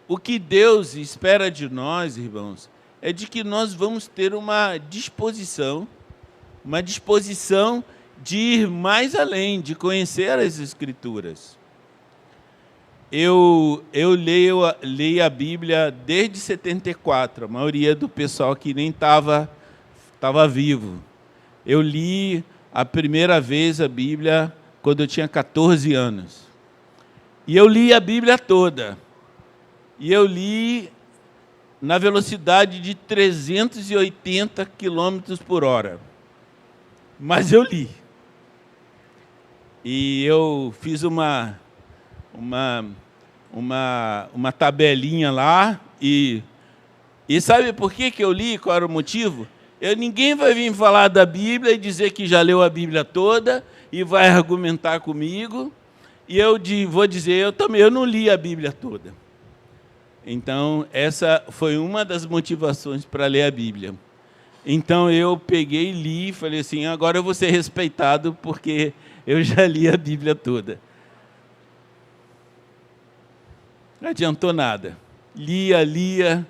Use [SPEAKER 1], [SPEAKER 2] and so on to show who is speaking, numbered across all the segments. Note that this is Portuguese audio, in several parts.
[SPEAKER 1] o que Deus espera de nós, irmãos, é de que nós vamos ter uma disposição de ir mais além, de conhecer as Escrituras. Eu leio a Bíblia desde 74, a maioria do pessoal aqui nem estava vivo. Eu li a primeira vez a Bíblia quando eu tinha 14 anos. E eu li a Bíblia toda. E eu li na velocidade de 380 quilômetros por hora. Mas eu li. E eu fiz uma tabelinha lá. E sabe por que eu li? Qual era o motivo? Ninguém vai vir falar da Bíblia e dizer que já leu a Bíblia toda e vai argumentar comigo. E eu vou dizer, eu não li a Bíblia toda. Então, essa foi uma das motivações para ler a Bíblia. Então, eu peguei e li e falei assim, agora eu vou ser respeitado porque eu já li a Bíblia toda. Não adiantou nada. Lia,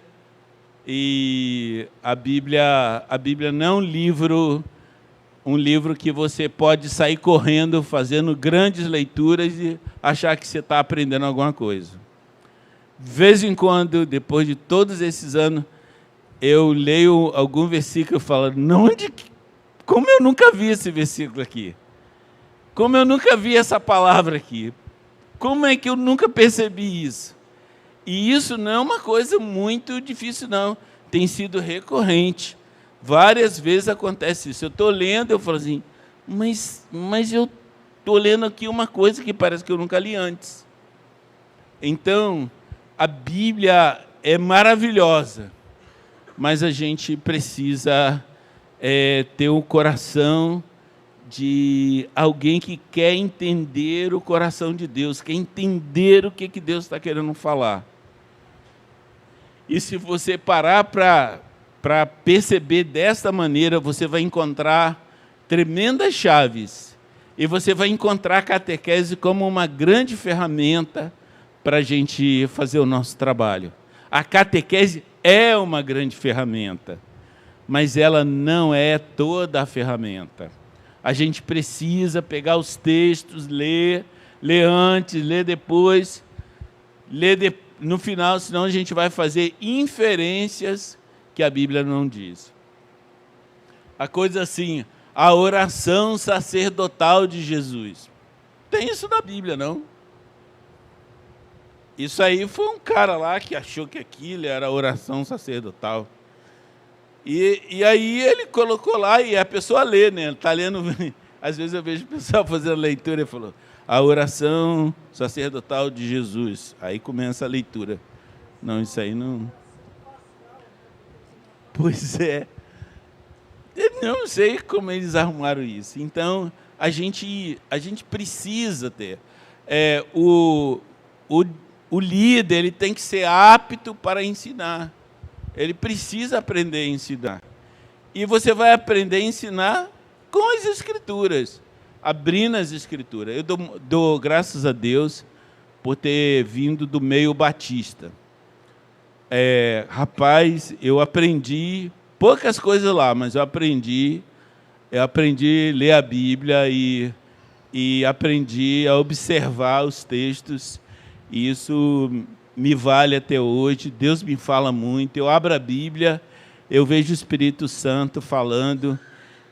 [SPEAKER 1] e a Bíblia não é um livro que você pode sair correndo, fazendo grandes leituras e achar que você está aprendendo alguma coisa. De vez em quando, depois de todos esses anos, eu leio algum versículo e falo, como eu nunca vi esse versículo aqui? Como eu nunca vi essa palavra aqui? Como é que eu nunca percebi isso? E isso não é uma coisa muito difícil, não. Tem sido recorrente. Várias vezes acontece isso. Eu estou lendo, eu falo assim, mas eu estou lendo aqui uma coisa que parece que eu nunca li antes. Então, a Bíblia é maravilhosa, mas a gente precisa ter um coração de alguém que quer entender o coração de Deus, quer entender o que Deus está querendo falar. E se você parar para perceber desta maneira, você vai encontrar tremendas chaves. E você vai encontrar a catequese como uma grande ferramenta para a gente fazer o nosso trabalho. A catequese é uma grande ferramenta, mas ela não é toda a ferramenta. A gente precisa pegar os textos, ler antes, ler depois, no final, senão a gente vai fazer inferências que a Bíblia não diz. A coisa assim, a oração sacerdotal de Jesus. Tem isso na Bíblia, não? Isso aí foi um cara lá que achou que aquilo era oração sacerdotal. E aí ele colocou lá e a pessoa lê, né? Está lendo. Às vezes eu vejo o pessoal fazendo leitura e falou, a oração sacerdotal de Jesus. Aí começa a leitura. Não, isso aí não... Pois é. Eu não sei como eles arrumaram isso. Então, a gente precisa ter. O líder ele tem que ser apto para ensinar. Ele precisa aprender a ensinar. E você vai aprender a ensinar com as Escrituras, abrindo as Escrituras. Eu dou graças a Deus por ter vindo do meio batista. Rapaz, eu aprendi poucas coisas lá, mas eu aprendi a ler a Bíblia e aprendi a observar os textos. E isso me vale até hoje. Deus me fala muito. Eu abro a Bíblia, eu vejo o Espírito Santo falando.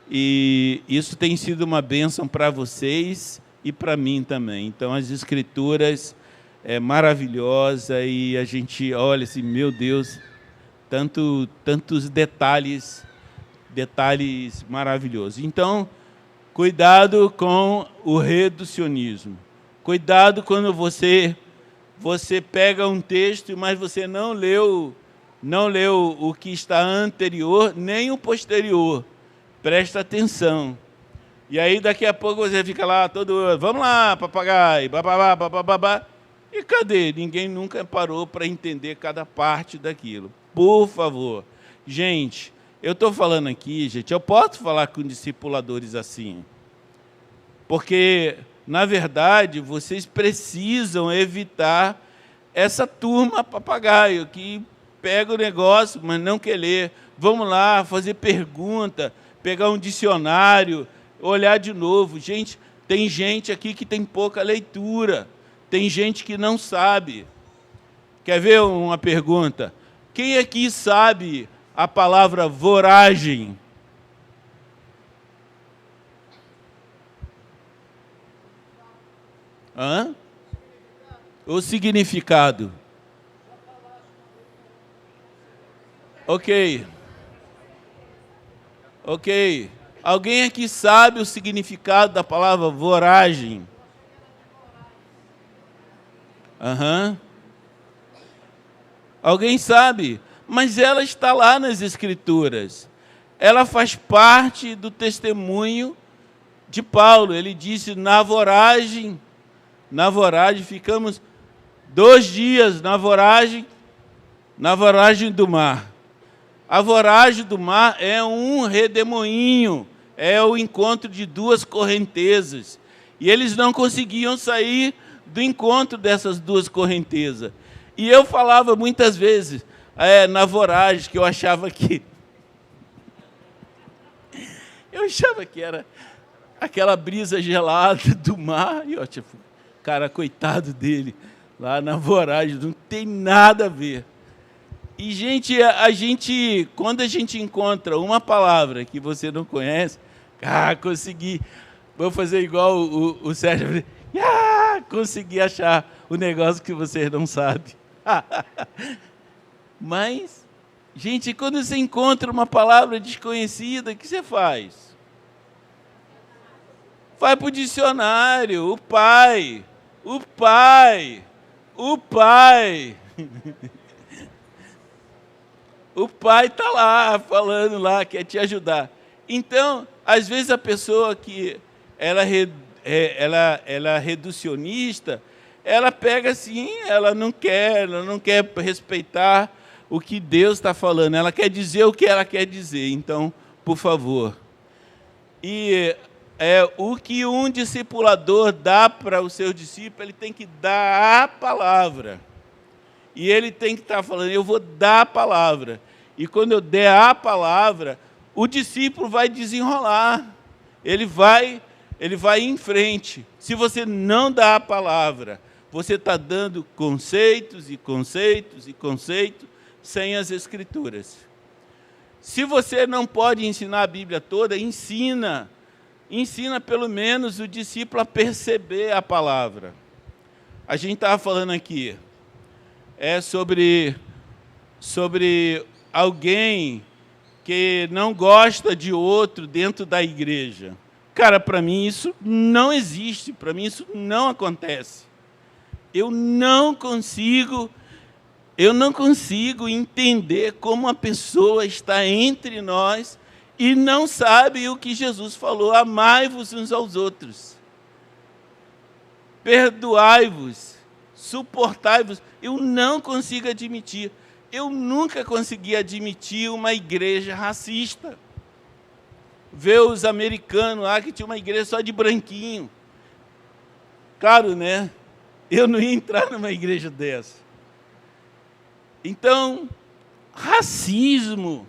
[SPEAKER 1] E isso tem sido uma bênção para vocês e para mim também. Então, as Escrituras é maravilhosa e a gente olha assim, meu Deus, tantos detalhes maravilhosos. Então, cuidado com o reducionismo. Cuidado quando você pega um texto, mas você não leu o que está anterior, nem o posterior. Presta atenção. E aí, daqui a pouco, você fica lá, vamos lá, papagaio, bababá, bababá. E cadê? Ninguém nunca parou para entender cada parte daquilo. Por favor. Gente, eu estou falando aqui, eu posso falar com discipuladores assim. Porque, na verdade, vocês precisam evitar essa turma papagaio que pega o negócio, mas não quer ler. Vamos lá, fazer pergunta, pegar um dicionário, olhar de novo. Gente, tem gente aqui que tem pouca leitura. Tem gente que não sabe. Quer ver uma pergunta? Quem aqui sabe a palavra voragem? Hã? O significado. Ok. Ok. Alguém aqui sabe o significado da palavra voragem? Aham. Alguém sabe? Mas ela está lá nas Escrituras. Ela faz parte do testemunho de Paulo. Ele disse, na voragem, ficamos 2 dias na voragem do mar. A voragem do mar é um redemoinho, é o encontro de 2 correntezas. E eles não conseguiam sair do encontro dessas 2 correntezas. E eu falava muitas vezes, na voragem, que eu achava que era aquela brisa gelada do mar, e eu tipo, cara, coitado dele, lá na voragem, não tem nada a ver. E, gente, quando a gente encontra uma palavra que você não conhece, consegui, vou fazer igual o Sérgio, consegui achar o negócio que vocês não sabem. Mas, gente, quando você encontra uma palavra desconhecida, o que você faz? Vai para o dicionário, o pai. O pai está lá, falando lá, quer te ajudar. Então, às vezes a pessoa que ela é reducionista, ela pega assim, ela não quer respeitar o que Deus está falando, ela quer dizer o que ela quer dizer. Então, por favor. E o que um discipulador dá para o seu discípulo, ele tem que dar a palavra. E ele tem que estar falando, eu vou dar a palavra. E quando eu der a palavra, o discípulo vai desenrolar. Ele vai em frente. Se você não dá a palavra, você está dando conceitos e conceitos e conceitos sem as Escrituras. Se você não pode ensinar a Bíblia toda, ensina pelo menos o discípulo a perceber a palavra. A gente estava falando aqui, sobre alguém que não gosta de outro dentro da igreja. Cara, para mim isso não existe, para mim isso não acontece. Eu não consigo entender como uma pessoa está entre nós e não sabe o que Jesus falou, amai-vos uns aos outros. Perdoai-vos, suportai-vos. Eu não consigo admitir. Eu nunca consegui admitir uma igreja racista. Ver os americanos lá que tinha uma igreja só de branquinho. Claro, né? Eu não ia entrar numa igreja dessa. Então, racismo,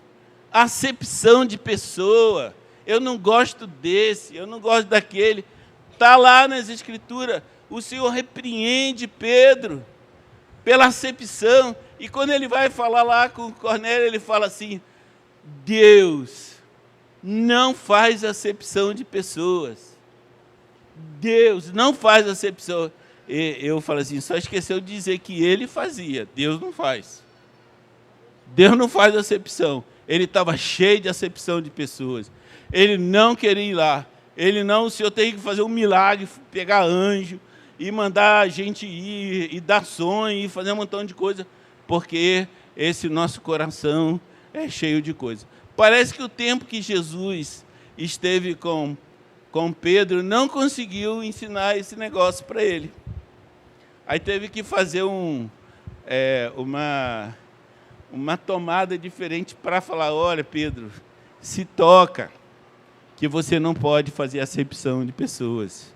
[SPEAKER 1] acepção de pessoa, eu não gosto desse, eu não gosto daquele. Está lá nas Escrituras. O Senhor repreende Pedro pela acepção. E quando ele vai falar lá com Cornélio, ele fala assim, Deus não faz acepção de pessoas. Deus não faz acepção. E eu falo assim, só esqueceu de dizer que ele fazia. Deus não faz. Deus não faz acepção. Ele estava cheio de acepção de pessoas. Ele não queria ir lá. O Senhor tem que fazer um milagre, pegar anjo, e mandar a gente ir, e dar sonho, e fazer um montão de coisa, porque esse nosso coração é cheio de coisa. Parece que o tempo que Jesus esteve com Pedro não conseguiu ensinar esse negócio para ele. Aí teve que fazer uma tomada diferente para falar, olha, Pedro, se toca, que você não pode fazer acepção de pessoas.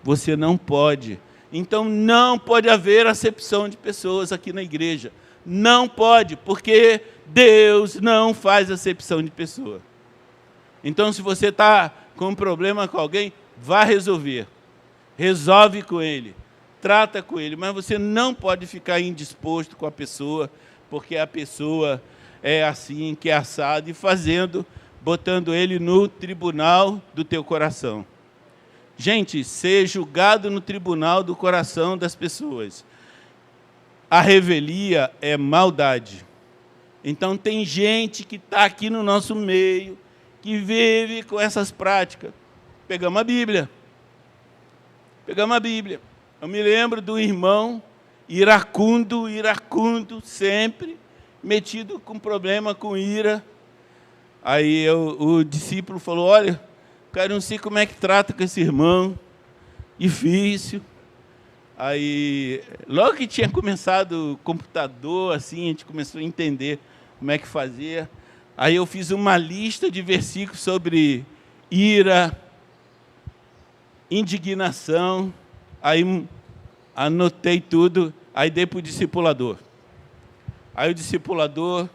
[SPEAKER 1] Você não pode. Então não pode haver acepção de pessoas aqui na igreja. Não pode, porque Deus não faz acepção de pessoa. Então, se você está com um problema com alguém, vá resolver. Resolve com ele, trata com ele, mas você não pode ficar indisposto com a pessoa, porque a pessoa é assim, que é assado, e botando ele no tribunal do teu coração. Gente, ser julgado no tribunal do coração das pessoas. A revelia é maldade. Então tem gente que está aqui no nosso meio, que vive com essas práticas. Pegamos a Bíblia. Eu me lembro do irmão iracundo, sempre metido com problema, com ira. Aí o discípulo falou, olha, cara, não sei como é que trata com esse irmão, difícil. Aí, logo que tinha começado o computador, assim, a gente começou a entender como é que fazia. Aí eu fiz uma lista de versículos sobre ira, indignação, aí anotei tudo, aí dei para o discipulador. Aí o discipulador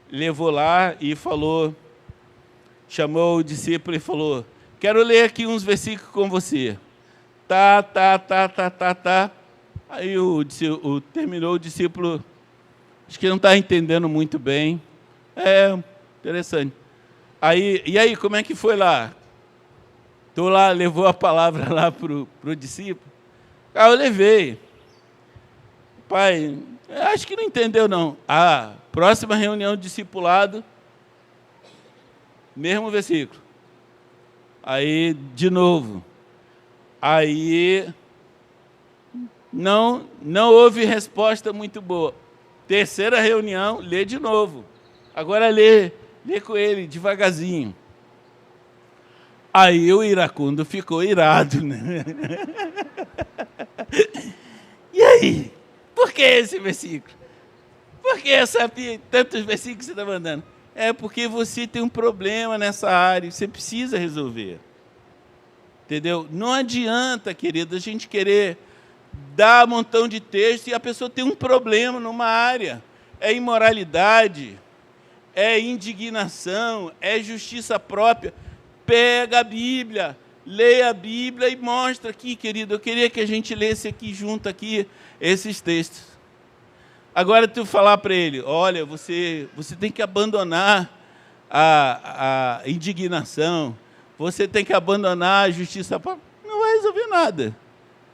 [SPEAKER 1] levou lá e falou, chamou o discípulo e falou, quero ler aqui uns versículos com você. Tá. Aí terminou o discípulo, acho que não está entendendo muito bem. Interessante. E aí, como é que foi lá? Estou lá, levou a palavra lá para o discípulo. Eu levei. Pai, acho que não entendeu, não. Próxima reunião de discipulado, mesmo versículo. Aí, de novo. Aí, não houve resposta muito boa. Terceira reunião, lê de novo. Agora lê com ele, devagarzinho. Aí o iracundo ficou irado, né? E aí? Por que esse versículo? Por que tantos versículos que você está mandando? É porque você tem um problema nessa área, você precisa resolver. Entendeu? Não adianta, querido, a gente querer dar um montão de texto e a pessoa tem um problema numa área. É imoralidade, é indignação, é justiça própria. Pega a Bíblia, leia a Bíblia e mostra aqui, querido. Eu queria que a gente lesse aqui junto aqui esses textos. Agora tu falar para ele, olha, você tem que abandonar a indignação, você tem que abandonar a justiça própria. Não vai resolver nada.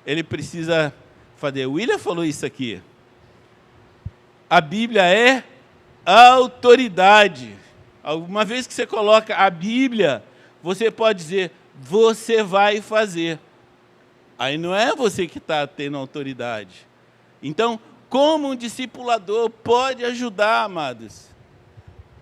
[SPEAKER 1] Ele precisa fazer. O William falou isso aqui. A Bíblia é autoridade. Uma vez que você coloca a Bíblia, você pode dizer, você vai fazer. Aí não é você que está tendo autoridade. Então, como um discipulador pode ajudar, amados?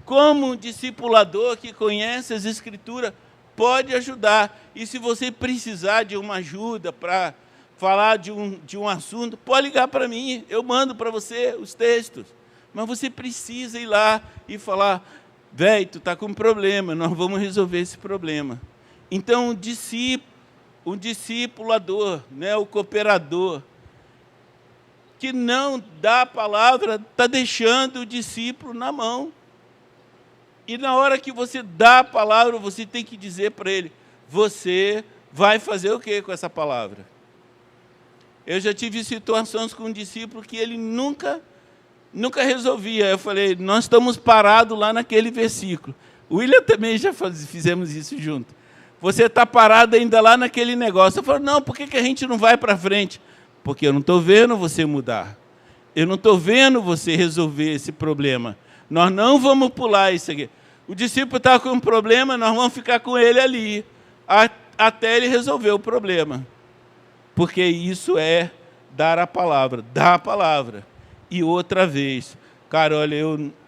[SPEAKER 1] Como um discipulador que conhece as Escrituras pode ajudar. E se você precisar de uma ajuda para falar de um assunto, pode ligar para mim, eu mando para você os textos. Mas você precisa ir lá e falar, velho, tu está com um problema, nós vamos resolver esse problema. Então, o discipulador, né, o cooperador, que não dá a palavra, está deixando o discípulo na mão. E na hora que você dá a palavra, você tem que dizer para ele, você vai fazer o que com essa palavra? Eu já tive situações com um discípulo que ele nunca resolvia. Eu falei, nós estamos parados lá naquele versículo. O William também já fizemos isso junto. Você está parado ainda lá naquele negócio. Eu falei, não, por que a gente não vai para frente? Porque eu não estou vendo você mudar. Eu não estou vendo você resolver esse problema. Nós não vamos pular isso aqui. O discípulo está com um problema, nós vamos ficar com ele ali, até ele resolver o problema. Porque isso é dar a palavra. Dar a palavra. E outra vez, cara, olha,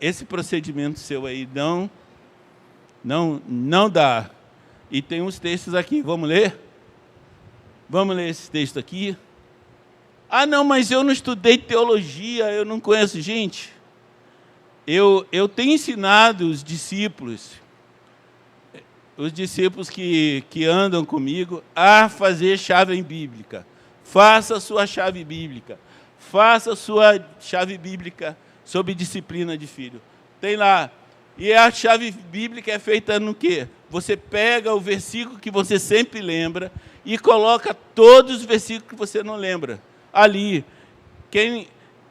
[SPEAKER 1] esse procedimento seu aí não dá. E tem uns textos aqui, vamos ler? Vamos ler esse texto aqui? Ah, não, mas eu não estudei teologia, eu não conheço. Gente, eu tenho ensinado os discípulos que andam comigo, a fazer chave bíblica. Faça a sua chave bíblica. Faça a sua chave bíblica sobre disciplina de filho. Tem lá. E a chave bíblica é feita no quê? Você pega o versículo que você sempre lembra e coloca todos os versículos que você não lembra. Ali.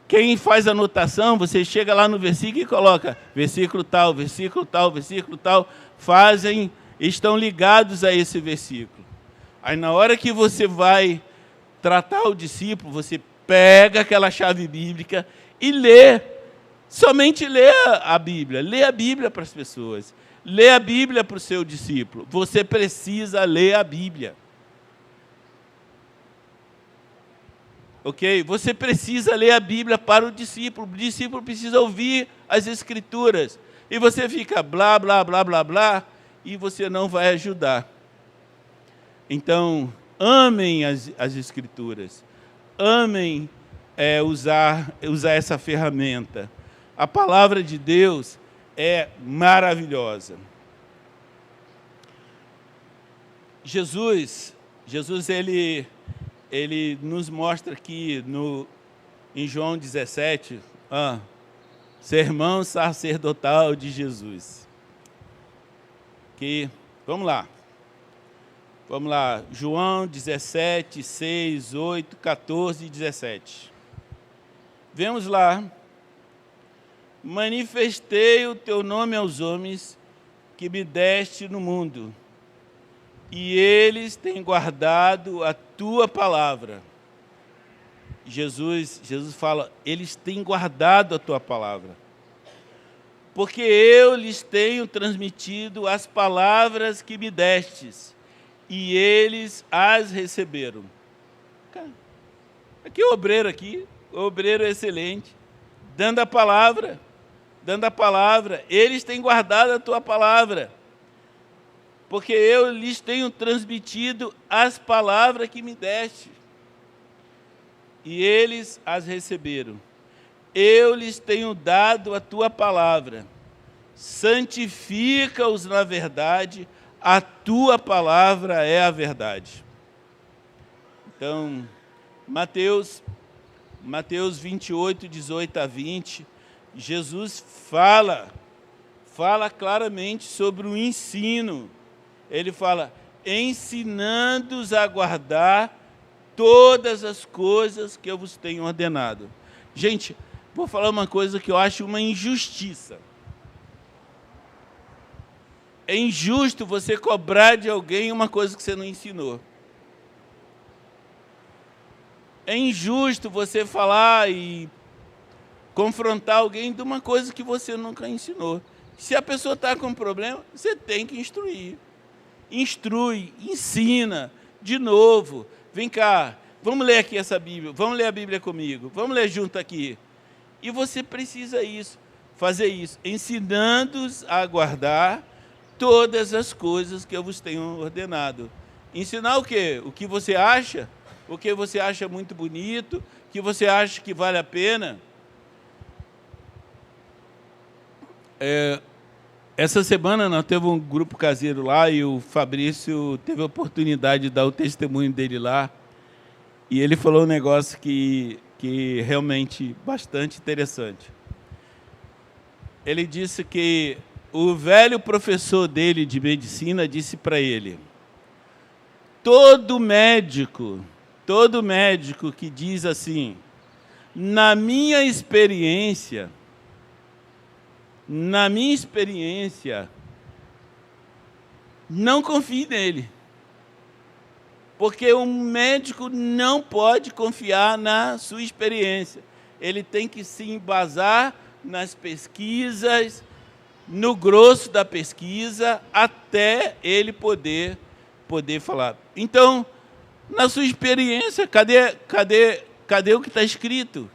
[SPEAKER 1] Quem faz anotação, você chega lá no versículo e coloca versículo tal, versículo tal, versículo tal. Estão ligados a esse versículo. Aí na hora que você vai tratar o discípulo, você pega aquela chave bíblica e lê. Somente lê a Bíblia. Lê a Bíblia para as pessoas. Lê a Bíblia para o seu discípulo. Você precisa ler a Bíblia. Ok? Você precisa ler a Bíblia para o discípulo. O discípulo precisa ouvir as Escrituras. E você fica blá, blá, blá, blá, blá, e você não vai ajudar. Então, amem as Escrituras. Amem usar essa ferramenta. A palavra de Deus é maravilhosa. Jesus ele nos mostra aqui em João 17, sermão sacerdotal de Jesus. Vamos lá, João 17, 6, 8, 14 e 17. Vemos lá. Manifestei o teu nome aos homens que me deste no mundo, e eles têm guardado a tua palavra. Jesus fala, eles têm guardado a tua palavra, porque eu lhes tenho transmitido as palavras que me destes, e eles as receberam. Aqui o obreiro excelente, dando a palavra, eles têm guardado a tua palavra, porque eu lhes tenho transmitido as palavras que me deste, e eles as receberam. Eu lhes tenho dado a tua palavra, santifica-os na verdade, a tua palavra é a verdade. Então, Mateus 28, 18 a 20, Jesus fala claramente sobre o ensino. Ele fala, ensinando-os a guardar todas as coisas que eu vos tenho ordenado. Gente, vou falar uma coisa que eu acho uma injustiça. É injusto você cobrar de alguém uma coisa que você não ensinou. É injusto você falar e confrontar alguém de uma coisa que você nunca ensinou. Se a pessoa está com problema, você tem que instruir. Instrui, ensina, de novo. Vem cá, vamos ler aqui essa Bíblia, vamos ler a Bíblia comigo, vamos ler junto aqui. E você precisa fazer isso, ensinando-os a guardar todas as coisas que eu vos tenho ordenado. Ensinar o quê? O que você acha? O que você acha muito bonito? O que você acha que vale a pena? Essa semana nós teve um grupo caseiro lá e o Fabrício teve a oportunidade de dar o testemunho dele lá. E ele falou um negócio que realmente bastante interessante. Ele disse que o velho professor dele de medicina disse para ele, todo médico que diz assim, na minha experiência, não confie nele. Porque um médico não pode confiar na sua experiência. Ele tem que se embasar nas pesquisas, no grosso da pesquisa, até ele poder falar. Então, na sua experiência, cadê o que está escrito?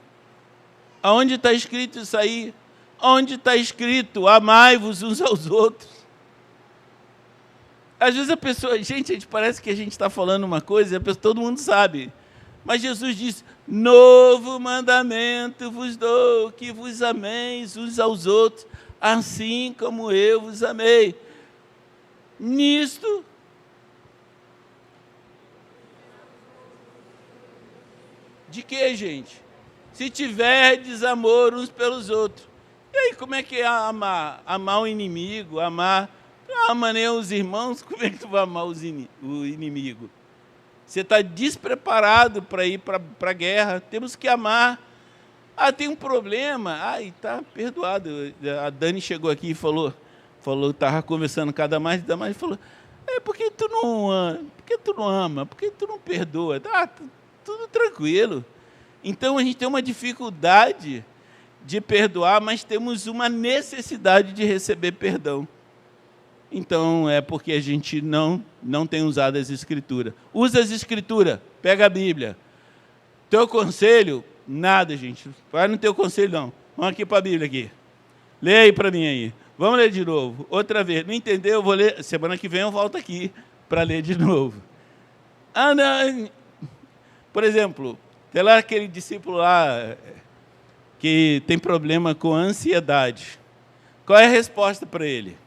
[SPEAKER 1] Aonde está escrito isso aí? Onde está escrito, amai-vos uns aos outros? Às vezes a pessoa, gente parece que a gente está falando uma coisa e todo mundo sabe. Mas Jesus diz, novo mandamento vos dou, que vos ameis uns aos outros, assim como eu vos amei. Nisto, De quê, gente? Se tiver desamor uns pelos outros. E aí, como é que é amar? Amar o inimigo, amar... Não ama nem os irmãos, como é que tu vai amar o inimigo? Você está despreparado para ir para a guerra. Temos que amar. Ah, tem um problema. Ai, tá perdoado. A Dani chegou aqui e falou, estava conversando cada mais, e falou, por que tu não ama? Por que tu não perdoa? Tá tudo tranquilo. Então a gente tem uma dificuldade de perdoar, mas temos uma necessidade de receber perdão. Então é porque a gente não tem usado as Escrituras. Usa as Escrituras, pega a Bíblia. Teu conselho, nada, gente. Vai no teu conselho, não. Vamos aqui para a Bíblia aqui. Lê aí para mim aí. Vamos ler de novo. Outra vez. Não entendeu? Eu vou ler. Semana que vem eu volto aqui para ler de novo. Ah, não. Por exemplo, tem lá aquele discípulo lá que tem problema com ansiedade. Qual é a resposta para ele?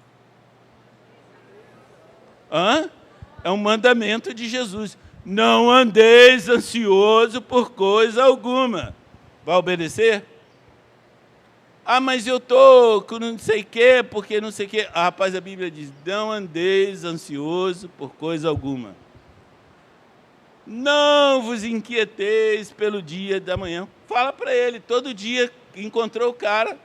[SPEAKER 1] É um mandamento de Jesus. Não andeis ansioso por coisa alguma. Vai obedecer? Ah, mas eu estou com não sei o quê, porque não sei o quê. Ah, rapaz, a Bíblia diz, não andeis ansioso por coisa alguma. Não vos inquieteis pelo dia da manhã. Fala para ele, todo dia encontrou o cara,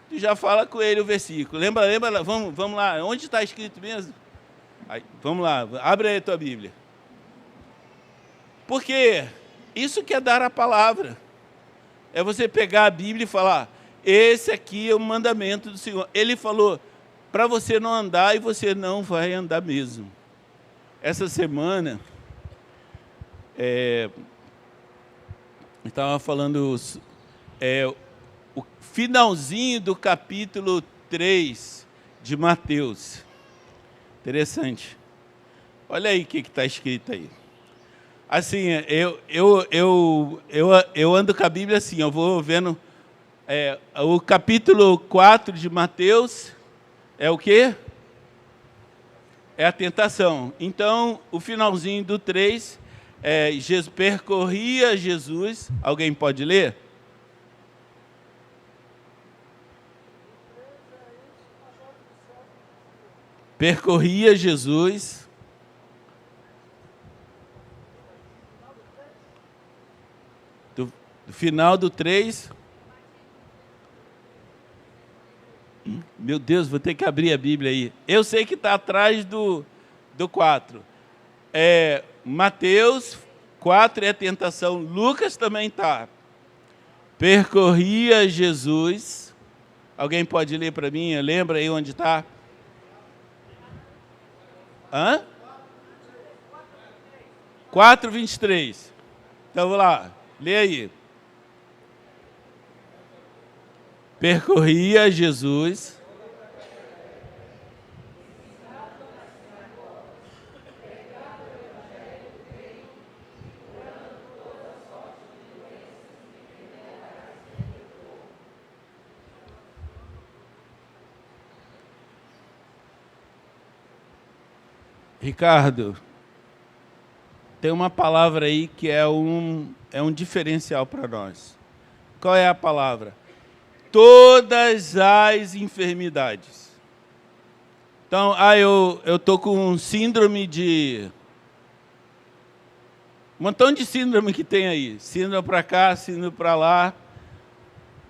[SPEAKER 1] tu já fala com ele o versículo. Lembra, vamos lá, onde está escrito mesmo? Aí, vamos lá, abre aí a tua Bíblia. Porque isso que é dar a palavra. É você pegar a Bíblia e falar, esse aqui é o mandamento do Senhor. Ele falou, para você não andar, e você não vai andar mesmo. Essa semana, eu estava falando o finalzinho do capítulo 3 de Mateus. Interessante. Olha aí o que está escrito aí. Assim, eu ando com a Bíblia assim, eu vou vendo... o capítulo 4 de Mateus é o quê? É a tentação. Então, o finalzinho do 3, percorria Jesus. Alguém pode ler? Percorria Jesus. Do final do 3. Meu Deus, vou ter que abrir a Bíblia aí. Eu sei que está atrás do 4. Mateus 4 é a tentação. Lucas também está. Percorria Jesus. Alguém pode ler para mim? Lembra aí onde está? 4:23. Então, vamos lá. Lê aí. Percorria Jesus. Ricardo, tem uma palavra aí que é um diferencial para nós. Qual é a palavra? Todas as enfermidades. Então, eu estou com síndrome de... Um montão de síndrome que tem aí. Síndrome para cá, síndrome para lá.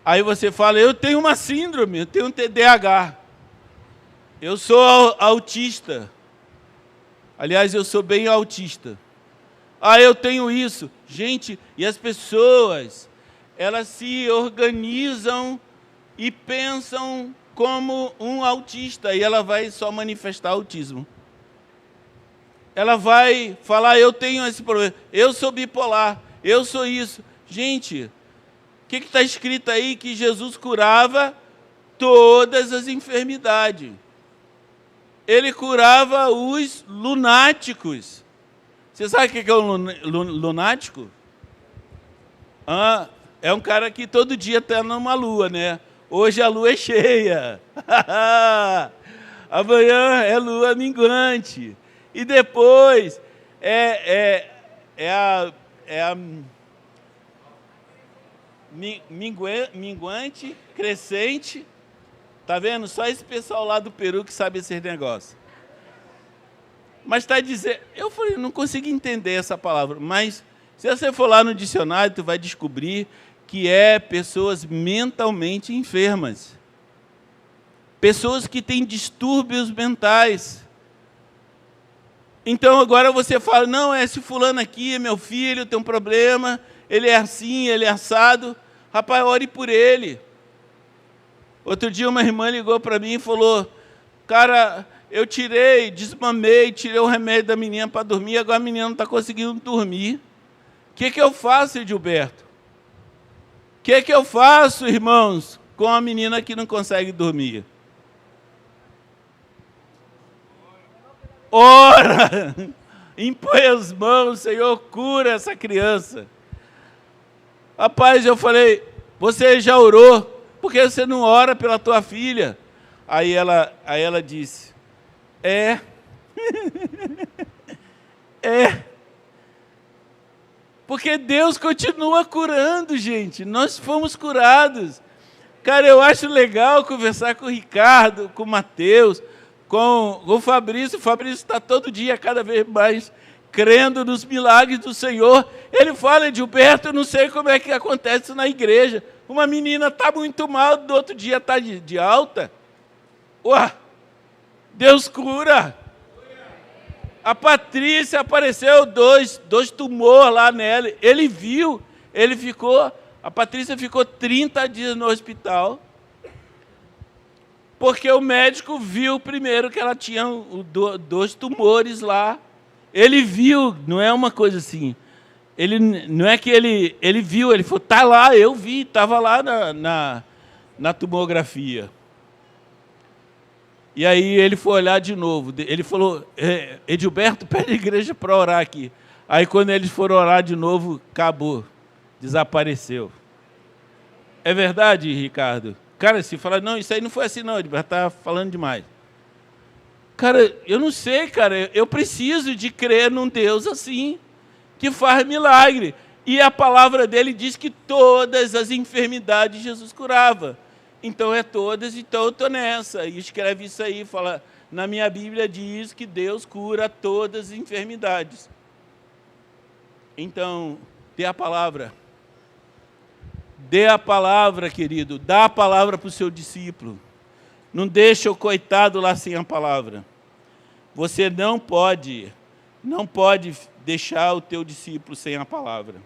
[SPEAKER 1] Aí você fala, eu tenho uma síndrome, eu tenho um TDAH. Eu sou autista. Aliás, eu sou bem autista. Ah, eu tenho isso. Gente, e as pessoas, elas se organizam e pensam como um autista, e ela vai só manifestar autismo. Ela vai falar, eu tenho esse problema, eu sou bipolar, eu sou isso. Gente, o que está escrito aí? Que Jesus curava todas as enfermidades. Ele curava os lunáticos. Você sabe o que é um lunático? É um cara que todo dia está numa lua, né? Hoje a lua é cheia. Amanhã é lua minguante. E depois minguante, crescente. Tá vendo? Só esse pessoal lá do Peru que sabe esse negócio. Mas está dizendo... Eu falei, não consigo entender essa palavra. Mas se você for lá no dicionário, tu vai descobrir que é pessoas mentalmente enfermas. Pessoas que têm distúrbios mentais. Então agora você fala, não, esse fulano aqui é meu filho, tem um problema, ele é assim, ele é assado. Rapaz, ore por ele. Outro dia uma irmã ligou para mim e falou, cara, eu desmamei, tirei o remédio da menina para dormir, agora a menina não está conseguindo dormir. O que eu faço, Edilberto? O que eu faço, irmãos, com a menina que não consegue dormir? Ora! Impõe as mãos, Senhor, cura essa criança. Rapaz, eu falei, você já orou? Por que você não ora pela tua filha? Aí ela disse, é. Porque Deus continua curando, gente. Nós fomos curados. Cara, eu acho legal conversar com o Ricardo, com o Mateus, com o Fabrício. O Fabrício está todo dia, cada vez mais, crendo nos milagres do Senhor. Ele fala, Edilberto, eu não sei como é que acontece isso na igreja. Uma menina está muito mal, do outro dia está de alta. Ué, Deus cura. A Patrícia apareceu dois tumores lá nela. Ele viu, a Patrícia ficou 30 dias no hospital, porque o médico viu primeiro que ela tinha 2 tumores lá. Ele viu, não é uma coisa assim. Não é que ele viu, ele falou, tá lá, eu vi, estava lá na tomografia. E aí ele foi olhar de novo. Ele falou, Edilberto, pede a igreja para orar aqui. Aí quando eles foram orar de novo, acabou. Desapareceu. É verdade, Ricardo? Cara, se falar, não, isso aí não foi assim não, Edilberto está falando demais. Cara, eu não sei, cara. Eu preciso de crer num Deus assim, que faz milagre. E a palavra dele diz que todas as enfermidades Jesus curava. Então é todas, então eu estou nessa. E escreve isso aí, fala, na minha Bíblia diz que Deus cura todas as enfermidades. Então, dê a palavra. Dê a palavra, querido. Dá a palavra para o seu discípulo. Não deixa o coitado lá sem a palavra. Você não pode deixar o teu discípulo sem a palavra.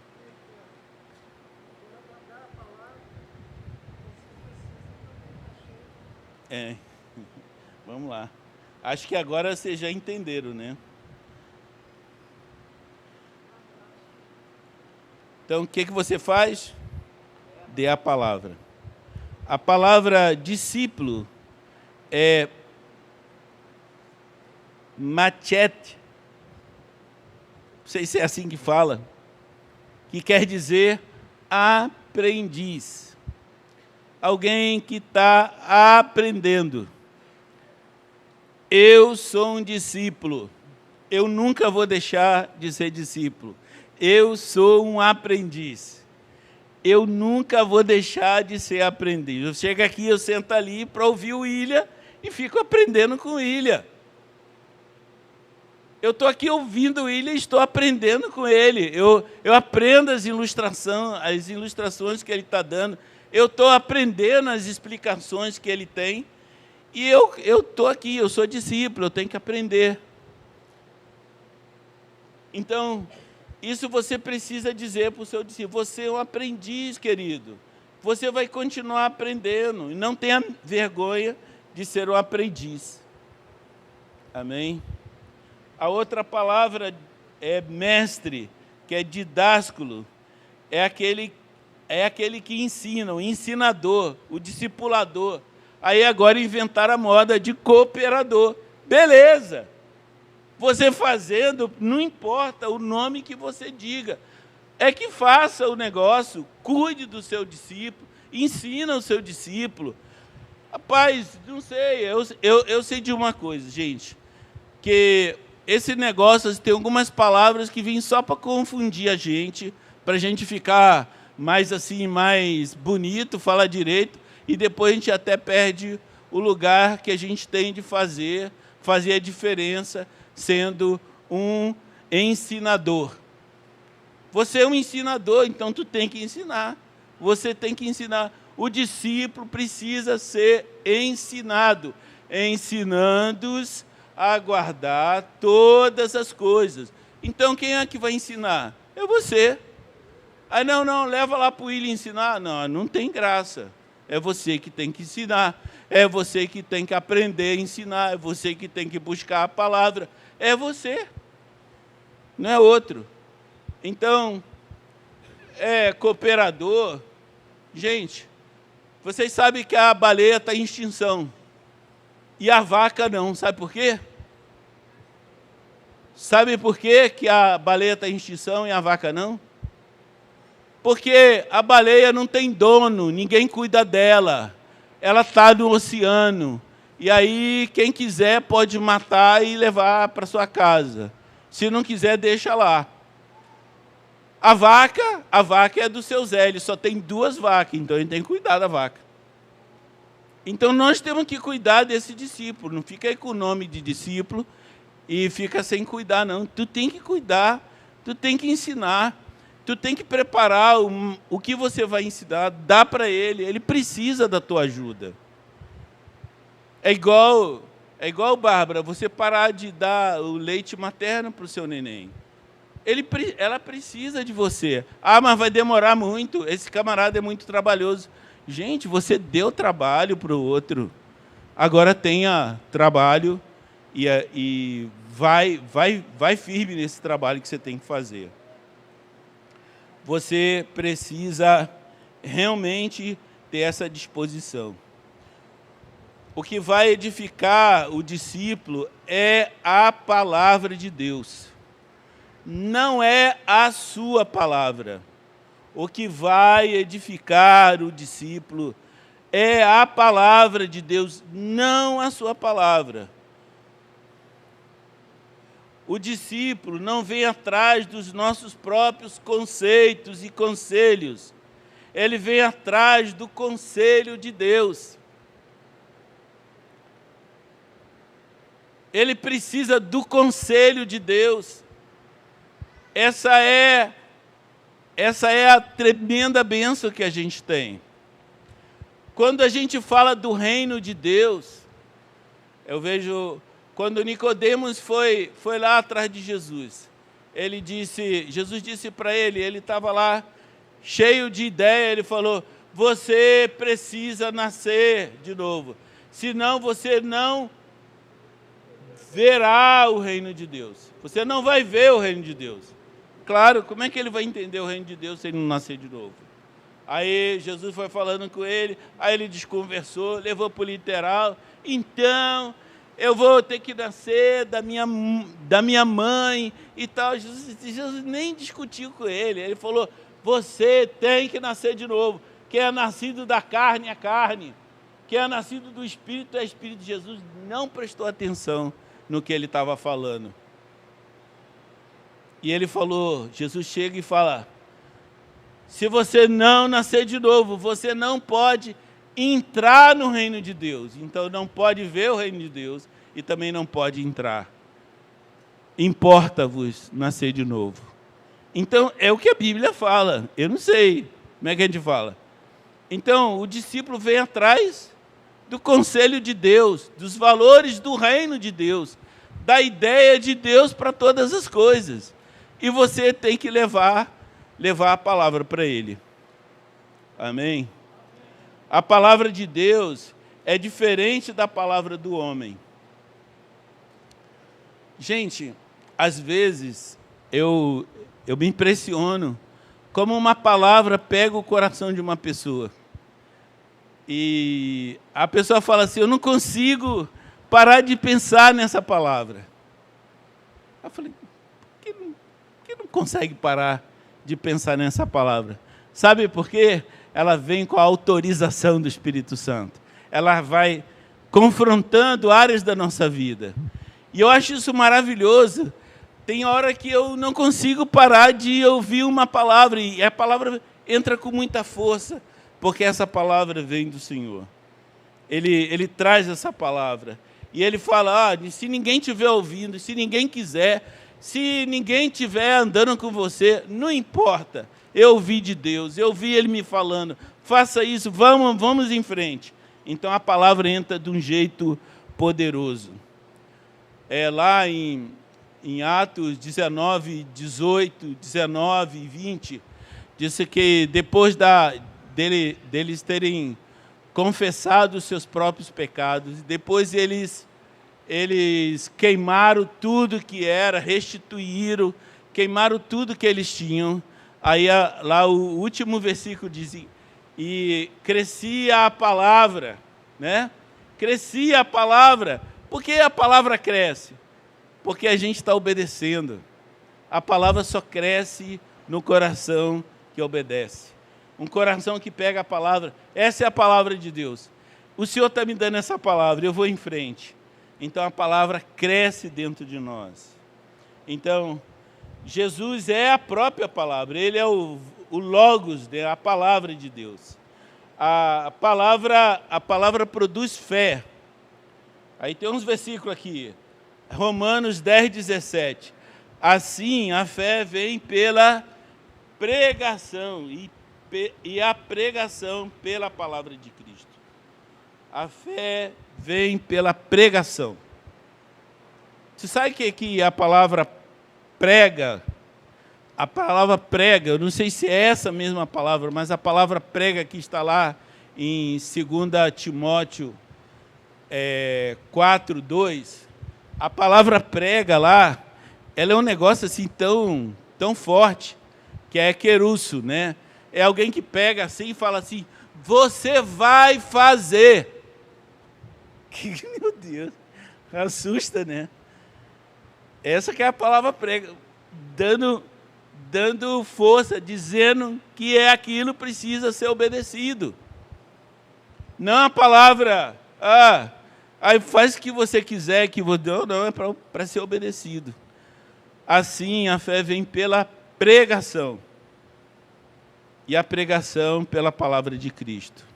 [SPEAKER 1] Vamos lá. Acho que agora vocês já entenderam, né? Então, o que você faz? Dê a palavra. A palavra discípulo é machete. Não sei se é assim que fala. Que quer dizer aprendiz. Alguém que está aprendendo. Eu sou um discípulo. Eu nunca vou deixar de ser discípulo. Eu sou um aprendiz. Eu nunca vou deixar de ser aprendiz. Eu chego aqui, eu sento ali para ouvir o William e fico aprendendo com o William. Eu estou aqui ouvindo o William e estou aprendendo com ele. Eu aprendo as ilustrações que ele está dando. Eu estou aprendendo as explicações que ele tem. E eu estou aqui, eu sou discípulo, eu tenho que aprender. Então, isso você precisa dizer para o seu discípulo. Você é um aprendiz, querido. Você vai continuar aprendendo. E não tenha vergonha de ser um aprendiz. Amém? A outra palavra é mestre, que é didásculo. É aquele que ensina, o ensinador, o discipulador. Aí agora inventaram a moda de cooperador. Beleza! Você fazendo, não importa o nome que você diga. É que faça o negócio, cuide do seu discípulo, ensina o seu discípulo. Rapaz, não sei, eu sei de uma coisa, gente, que esse negócio tem algumas palavras que vêm só para confundir a gente, para a gente ficar mais assim, mais bonito, fala direito, e depois a gente até perde o lugar que a gente tem de fazer a diferença, sendo um ensinador. Você é um ensinador, então tu tem que ensinar. Você tem que ensinar. O discípulo precisa ser ensinado, ensinando-os a guardar todas as coisas. Então, quem é que vai ensinar? É você. Aí, não, leva lá para o William ensinar. Não tem graça. É você que tem que ensinar. É você que tem que aprender a ensinar. É você que tem que buscar a palavra. É você. Não é outro. Então, cooperador. Gente, vocês sabem que a baleia está em extinção. E a vaca não. Sabe por quê? Sabe por quê que a baleia está em extinção e a vaca não? Porque a baleia não tem dono, ninguém cuida dela. Ela está no oceano. E aí, quem quiser pode matar e levar para sua casa. Se não quiser, deixa lá. A vaca é do seu Zé, ele só tem 2 vacas, então ele tem que cuidar da vaca. Então nós temos que cuidar desse discípulo. Não fica aí com o nome de discípulo e fica sem cuidar, não. Tu tem que cuidar, tu tem que ensinar. Tu tem que preparar o que você vai ensinar, dá para ele precisa da tua ajuda. É igual, Bárbara, você parar de dar o leite materno para o seu neném. Ela precisa de você. Mas vai demorar muito, esse camarada é muito trabalhoso. Gente, você deu trabalho para o outro, agora tenha trabalho e vai firme nesse trabalho que você tem que fazer. Você precisa realmente ter essa disposição. O que vai edificar o discípulo é a palavra de Deus. Não é a sua palavra. O que vai edificar o discípulo é a palavra de Deus, não a sua palavra. O discípulo não vem atrás dos nossos próprios conceitos e conselhos. Ele vem atrás do conselho de Deus. Ele precisa do conselho de Deus. Essa é a tremenda bênção que a gente tem. Quando a gente fala do reino de Deus, eu vejo... Quando Nicodemos foi lá atrás de Jesus, Jesus disse para ele estava lá cheio de ideia, ele falou, você precisa nascer de novo, senão você não verá o reino de Deus. Você não vai ver o reino de Deus. Claro, como é que ele vai entender o reino de Deus se ele não nascer de novo? Aí Jesus foi falando com ele, aí ele desconversou, levou para o literal, então... eu vou ter que nascer da minha mãe e tal. Jesus nem discutiu com ele. Ele falou, você tem que nascer de novo. Quem é nascido da carne é carne. Quem é nascido do Espírito é Espírito. Jesus não prestou atenção no que ele estava falando. E ele falou, Jesus chega e fala, se você não nascer de novo, você não pode entrar no reino de Deus. Então não pode ver o reino de Deus e também não pode entrar. Importa-vos nascer de novo. Então é o que a Bíblia fala. Eu não sei como é que a gente fala. Então o discípulo vem atrás do conselho de Deus, dos valores do reino de Deus, da ideia de Deus para todas as coisas. E você tem que levar a palavra para ele. Amém? A palavra de Deus é diferente da palavra do homem. Gente, às vezes eu me impressiono como uma palavra pega o coração de uma pessoa. E a pessoa fala assim, eu não consigo parar de pensar nessa palavra. Eu falei, por que não consegue parar de pensar nessa palavra? Sabe por quê? Ela vem com a autorização do Espírito Santo. Ela vai confrontando áreas da nossa vida. E eu acho isso maravilhoso. Tem hora que eu não consigo parar de ouvir uma palavra, e a palavra entra com muita força, porque essa palavra vem do Senhor. Ele traz essa palavra. E ele fala, se ninguém estiver ouvindo, se ninguém quiser, se ninguém estiver andando com você, não importa. Eu ouvi de Deus, eu ouvi Ele me falando, faça isso, vamos em frente. Então a palavra entra de um jeito poderoso. Lá em Atos 19, 18, 19 e 20, disse que depois deles terem confessado os seus próprios pecados, depois eles queimaram tudo que era, restituíram, queimaram tudo que eles tinham. Aí lá o último versículo diz, e crescia a palavra, né? Crescia a palavra. Por que a palavra cresce? Porque a gente está obedecendo. A palavra só cresce no coração que obedece. Um coração que pega a palavra. Essa é a palavra de Deus. O Senhor está me dando essa palavra, eu vou em frente. Então a palavra cresce dentro de nós. Então, Jesus é a própria palavra, Ele é o Logos, a palavra de Deus. A palavra produz fé. Aí tem uns versículos aqui, Romanos 10, 17. Assim, a fé vem pela pregação, e a pregação pela palavra de Cristo. A fé vem pela pregação. Você sabe que a palavra prega, eu não sei se é essa mesma palavra, mas a palavra prega que está lá em 2 Timóteo 4, 2, a palavra prega lá, ela é um negócio assim tão forte, que é querusso, né? É alguém que pega assim e fala assim, você vai fazer. Meu Deus, assusta, né? Essa que é a palavra prega, dando força, dizendo que aquilo precisa ser obedecido. Não a palavra, aí faz o que você quiser, não, é para ser obedecido. Assim, a fé vem pela pregação. E a pregação pela palavra de Cristo.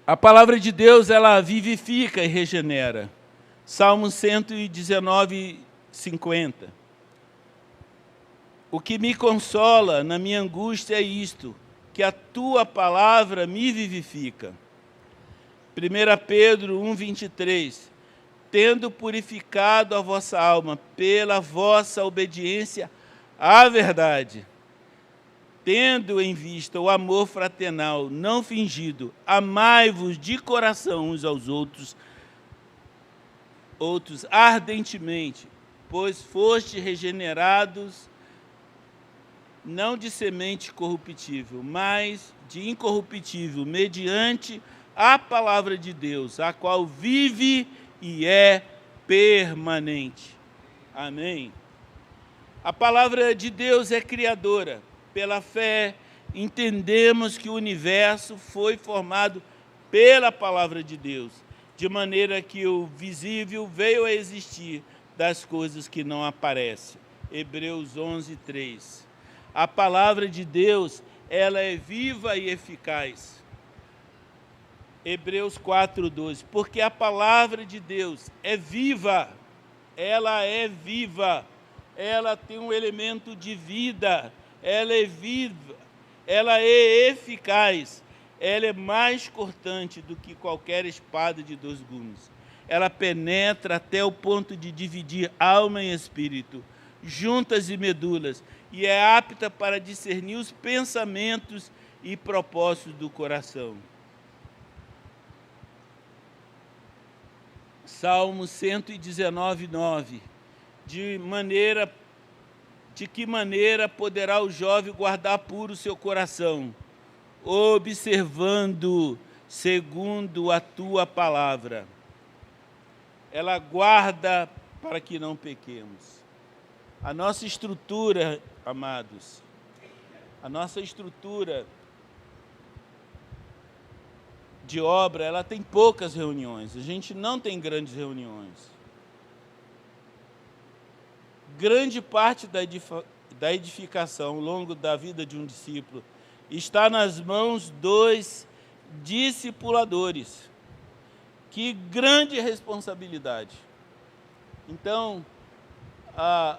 [SPEAKER 1] A palavra de Deus, ela vivifica e regenera. Salmo 119, 50. O que me consola na minha angústia é isto, que a tua palavra me vivifica. 1 Pedro 1, 23. Tendo purificado a vossa alma pela vossa obediência à verdade, tendo em vista o amor fraternal não fingido, amai-vos de coração uns aos outros ardentemente, pois foste regenerados não de semente corruptível, mas de incorruptível, mediante a palavra de Deus, a qual vive e é permanente. Amém. A palavra de Deus é criadora. Pela fé, entendemos que o universo foi formado pela palavra de Deus, de maneira que o visível veio a existir das coisas que não aparecem. Hebreus 11, 3. A palavra de Deus, ela é viva e eficaz. Hebreus 4, 12. Porque a palavra de Deus é viva, ela é viva, ela tem um elemento de vida, ela é viva, ela é eficaz, ela é mais cortante do que qualquer espada de 2 gumes. Ela penetra até o ponto de dividir alma e espírito, juntas e medulas, e é apta para discernir os pensamentos e propósitos do coração. Salmo 119, 9. De que maneira poderá o jovem guardar puro o seu coração, observando segundo a tua palavra? Ela guarda para que não pequemos. A nossa estrutura, amados, a nossa estrutura de obra, ela tem poucas reuniões. A gente não tem grandes reuniões. Grande parte da edificação ao longo da vida de um discípulo está nas mãos dos discipuladores. Que grande responsabilidade! Então,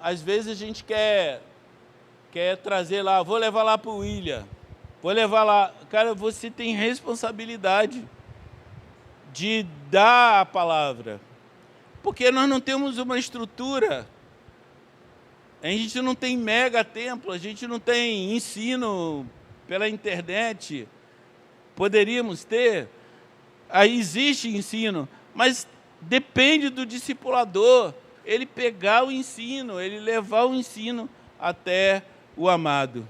[SPEAKER 1] às vezes a gente quer trazer lá, vou levar lá para o William, vou levar lá. Cara, você tem responsabilidade de dar a palavra, porque nós não temos uma estrutura, a gente não tem mega templo, a gente não tem ensino pela internet. Poderíamos ter, aí existe ensino, mas depende do discipulador, ele pegar o ensino, ele levar o ensino até o amado.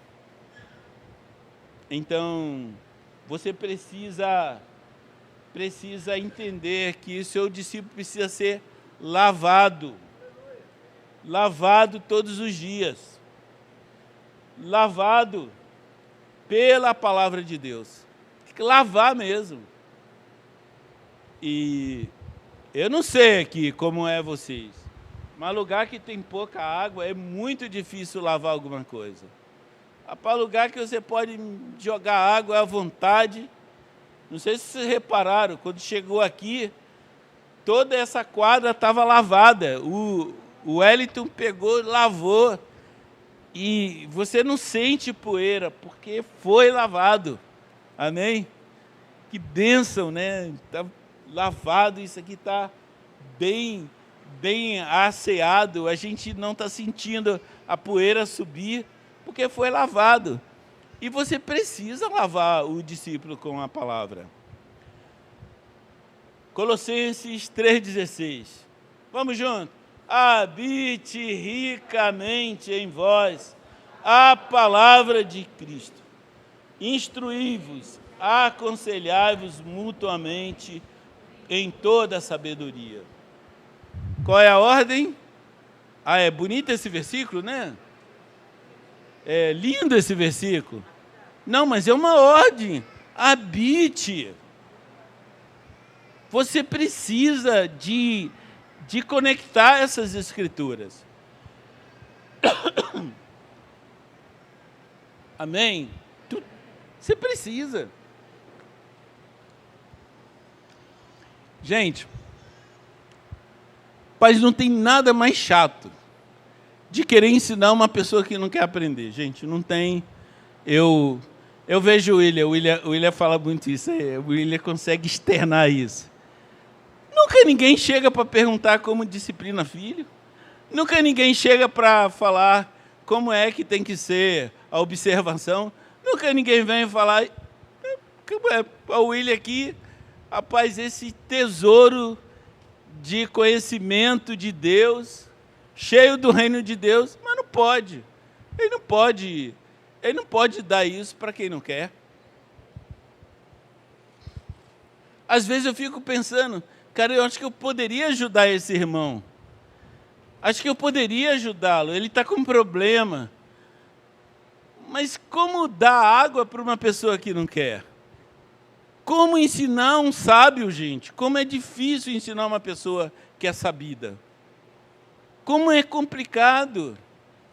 [SPEAKER 1] Então, você precisa entender que o seu discípulo precisa ser lavado todos os dias, lavado pela palavra de Deus, tem que lavar mesmo. E eu não sei aqui como é vocês, mas lugar que tem pouca água é muito difícil lavar alguma coisa. Para lugar que você pode jogar água à vontade, não sei se vocês repararam, quando chegou aqui, toda essa quadra estava lavada. O Wellington pegou, lavou, e você não sente poeira, porque foi lavado. Amém? Que bênção, né? Está lavado, isso aqui está bem asseado, a gente não está sentindo a poeira subir, porque foi lavado. E você precisa lavar o discípulo com a palavra. Colossenses 3,16. Vamos junto? Habite ricamente em vós a palavra de Cristo. Instruí-vos, aconselhai-vos mutuamente em toda a sabedoria. Qual é a ordem? É bonito esse versículo, né? É lindo esse versículo. Não, mas é uma ordem. Habite. Você precisa de conectar essas escrituras. Amém? Você precisa. Gente, mas não tem nada mais chato de querer ensinar uma pessoa que não quer aprender. Gente, não tem. Eu vejo o William fala muito isso, o William consegue externar isso. Nunca ninguém chega para perguntar como disciplina filho. Nunca ninguém chega para falar como é que tem que ser a observação. Nunca ninguém vem falar, o William aqui, rapaz, esse tesouro de conhecimento de Deus, cheio do reino de Deus, mas não pode. Ele não pode dar isso para quem não quer. Às vezes eu fico pensando, cara, eu acho que eu poderia ajudar esse irmão. Acho que eu poderia ajudá-lo, ele está com um problema. Mas como dar água para uma pessoa que não quer? Como ensinar um sábio, gente? Como é difícil ensinar uma pessoa que é sabida. Como é complicado.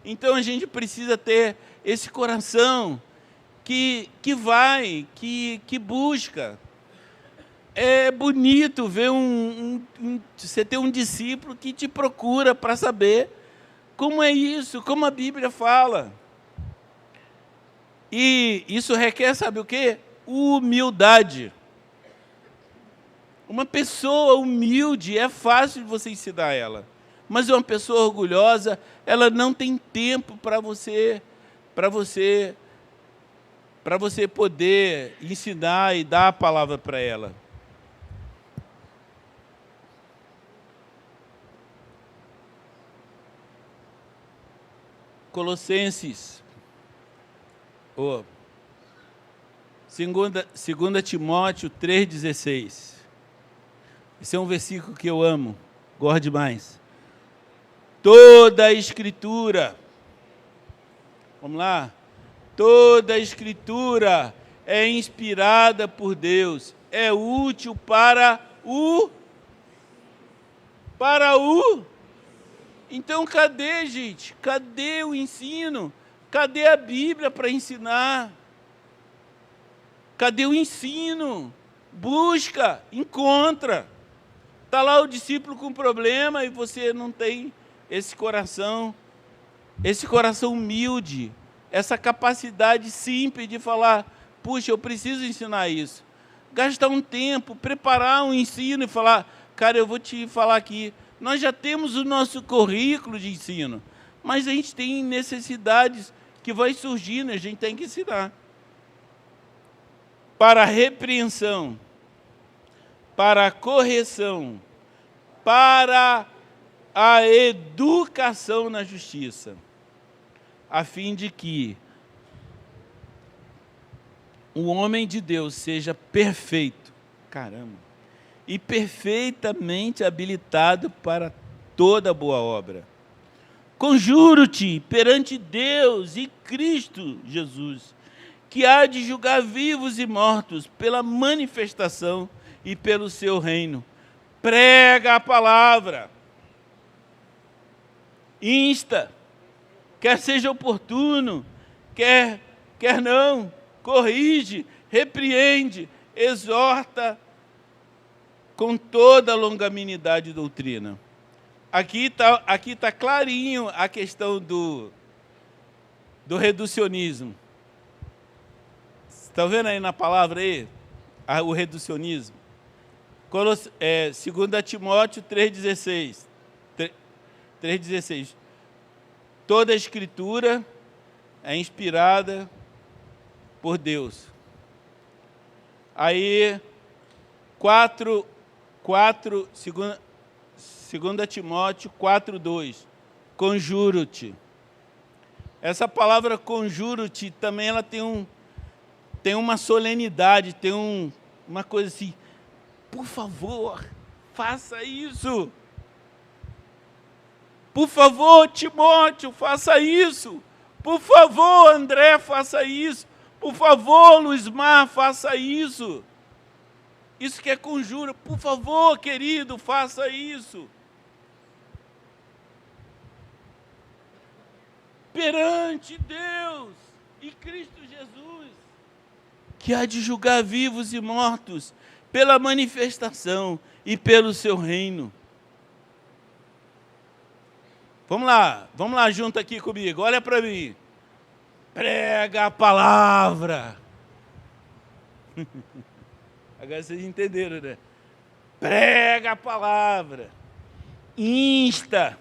[SPEAKER 1] Então a gente precisa ter esse coração que busca. É bonito ver você ter um discípulo que te procura para saber como é isso, como a Bíblia fala. E isso requer, sabe o quê? Humildade. Uma pessoa humilde é fácil de você ensinar ela, mas uma pessoa orgulhosa, ela não tem tempo para você poder ensinar e dar a palavra para ela. Colossenses, 2 Timóteo 3,16. Esse é um versículo que eu amo, gosto demais. Toda a Escritura, vamos lá, toda a Escritura é inspirada por Deus, é útil para o... Então, cadê, gente? Cadê o ensino? Cadê a Bíblia para ensinar? Cadê o ensino? Busca, encontra. Está lá o discípulo com problema e você não tem esse coração humilde, essa capacidade simples de falar, puxa, eu preciso ensinar isso. Gastar um tempo, preparar um ensino e falar, cara, eu vou te falar aqui, nós já temos o nosso currículo de ensino, mas a gente tem necessidades que vai surgindo, a gente tem que ensinar. Para a repreensão, para a correção, para a educação na justiça, a fim de que o homem de Deus seja perfeito, e perfeitamente habilitado para toda boa obra. Conjuro-te perante Deus e Cristo Jesus, que há de julgar vivos e mortos pela manifestação e pelo seu reino. Prega a palavra, insta, quer seja oportuno, quer não, corrige, repreende, exorta com toda a longanimidade e doutrina. Aqui tá clarinho a questão do reducionismo. Está vendo aí na palavra aí? O reducionismo. 2 Timóteo 3,16. 3,16. Toda a Escritura é inspirada por Deus. Aí, 2 Timóteo 4,2. Conjuro-te. Essa palavra conjuro-te também ela tem uma solenidade, tem uma coisa assim, por favor, faça isso. Por favor, Timóteo, faça isso. Por favor, André, faça isso. Por favor, Luizmar, faça isso. Isso que é conjuro. Por favor, querido, faça isso. Perante Deus e Cristo Jesus, que há de julgar vivos e mortos pela manifestação e pelo seu reino. Vamos lá junto aqui comigo, olha para mim. Prega a palavra. Agora vocês entenderam, né? Prega a palavra. Insta.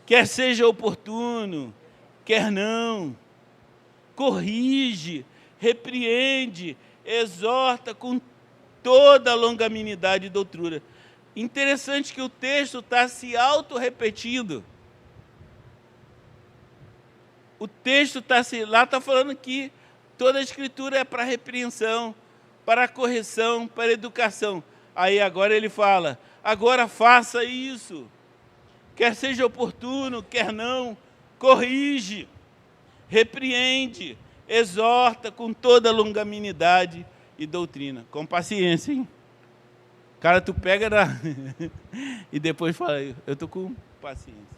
[SPEAKER 1] Quer seja oportuno, quer não. Corrige, repreende, exorta com toda a longanimidade e doutrina. Interessante que o texto está se auto-repetindo. O texto lá está falando que toda a Escritura é para repreensão, para correção, para educação. Aí agora ele fala, agora faça isso. Quer seja oportuno, quer não, corrige, repreende, exorta com toda a longanimidade e doutrina. Com paciência, hein? Cara, tu pega e depois fala, eu estou com paciência.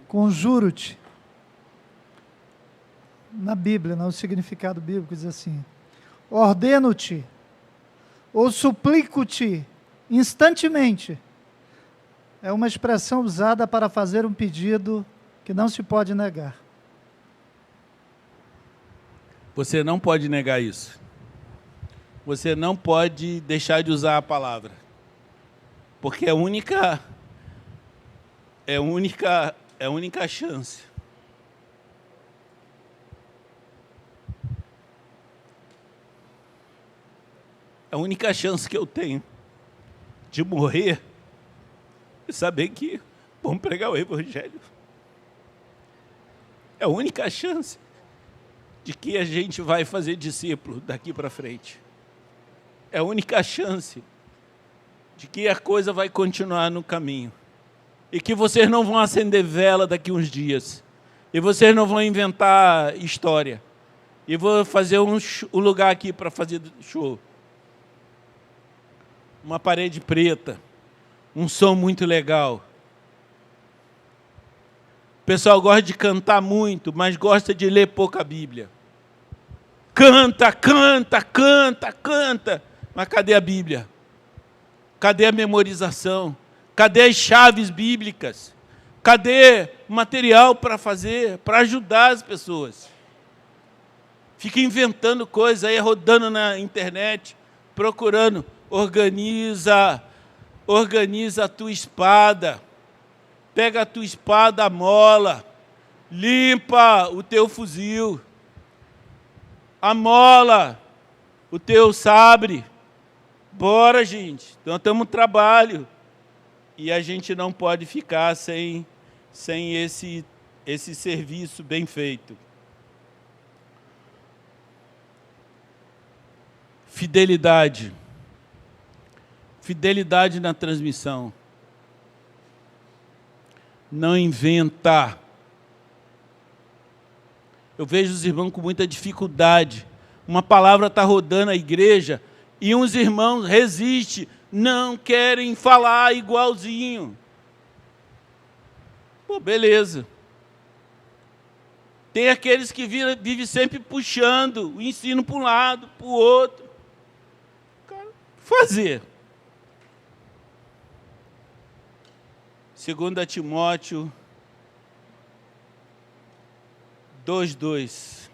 [SPEAKER 2] Conjuro-te. Na Bíblia, no significado bíblico, diz assim, ordeno-te, ou suplico-te, instantemente. É uma expressão usada para fazer um pedido que não se pode negar.
[SPEAKER 1] Você não pode negar isso. Você não pode deixar de usar a palavra. Porque é a única chance. A única chance que eu tenho de morrer e saber que vamos pregar o Evangelho. É a única chance de que a gente vai fazer discípulo daqui para frente. É a única chance de que a coisa vai continuar no caminho. E que vocês não vão acender vela daqui uns dias. E vocês não vão inventar história. E vou fazer um lugar aqui para fazer show. Uma parede preta, um som muito legal. O pessoal gosta de cantar muito, mas gosta de ler pouca Bíblia. Canta, canta, canta, canta. Mas cadê a Bíblia? Cadê a memorização? Cadê as chaves bíblicas? Cadê o material para fazer, para ajudar as pessoas? Fica inventando coisas aí, rodando na internet, procurando. Organiza a tua espada. Pega a tua espada, amola. Limpa o teu fuzil. Amola o teu sabre. Bora, gente. Nós estamos no trabalho. E a gente não pode ficar sem esse serviço bem feito. Fidelidade. Fidelidade na transmissão. Não inventa. Eu vejo os irmãos com muita dificuldade. Uma palavra está rodando a igreja e uns irmãos resistem, não querem falar igualzinho. Pô, beleza. Tem aqueles que vivem sempre puxando o ensino para um lado, para o outro. Cara, fazer. 2 Timóteo 2:2.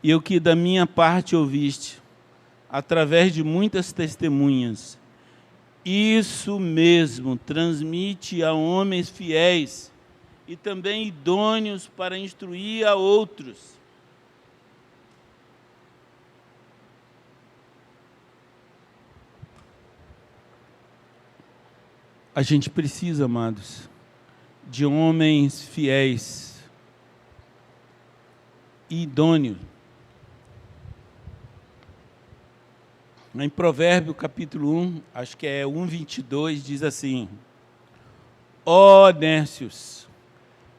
[SPEAKER 1] E o que da minha parte ouviste, através de muitas testemunhas, isso mesmo transmite a homens fiéis e também idôneos para instruir a outros. A gente precisa, amados, de homens fiéis e idôneos. Em Provérbio, capítulo 1, acho que é 1:22, diz assim: ó nécios,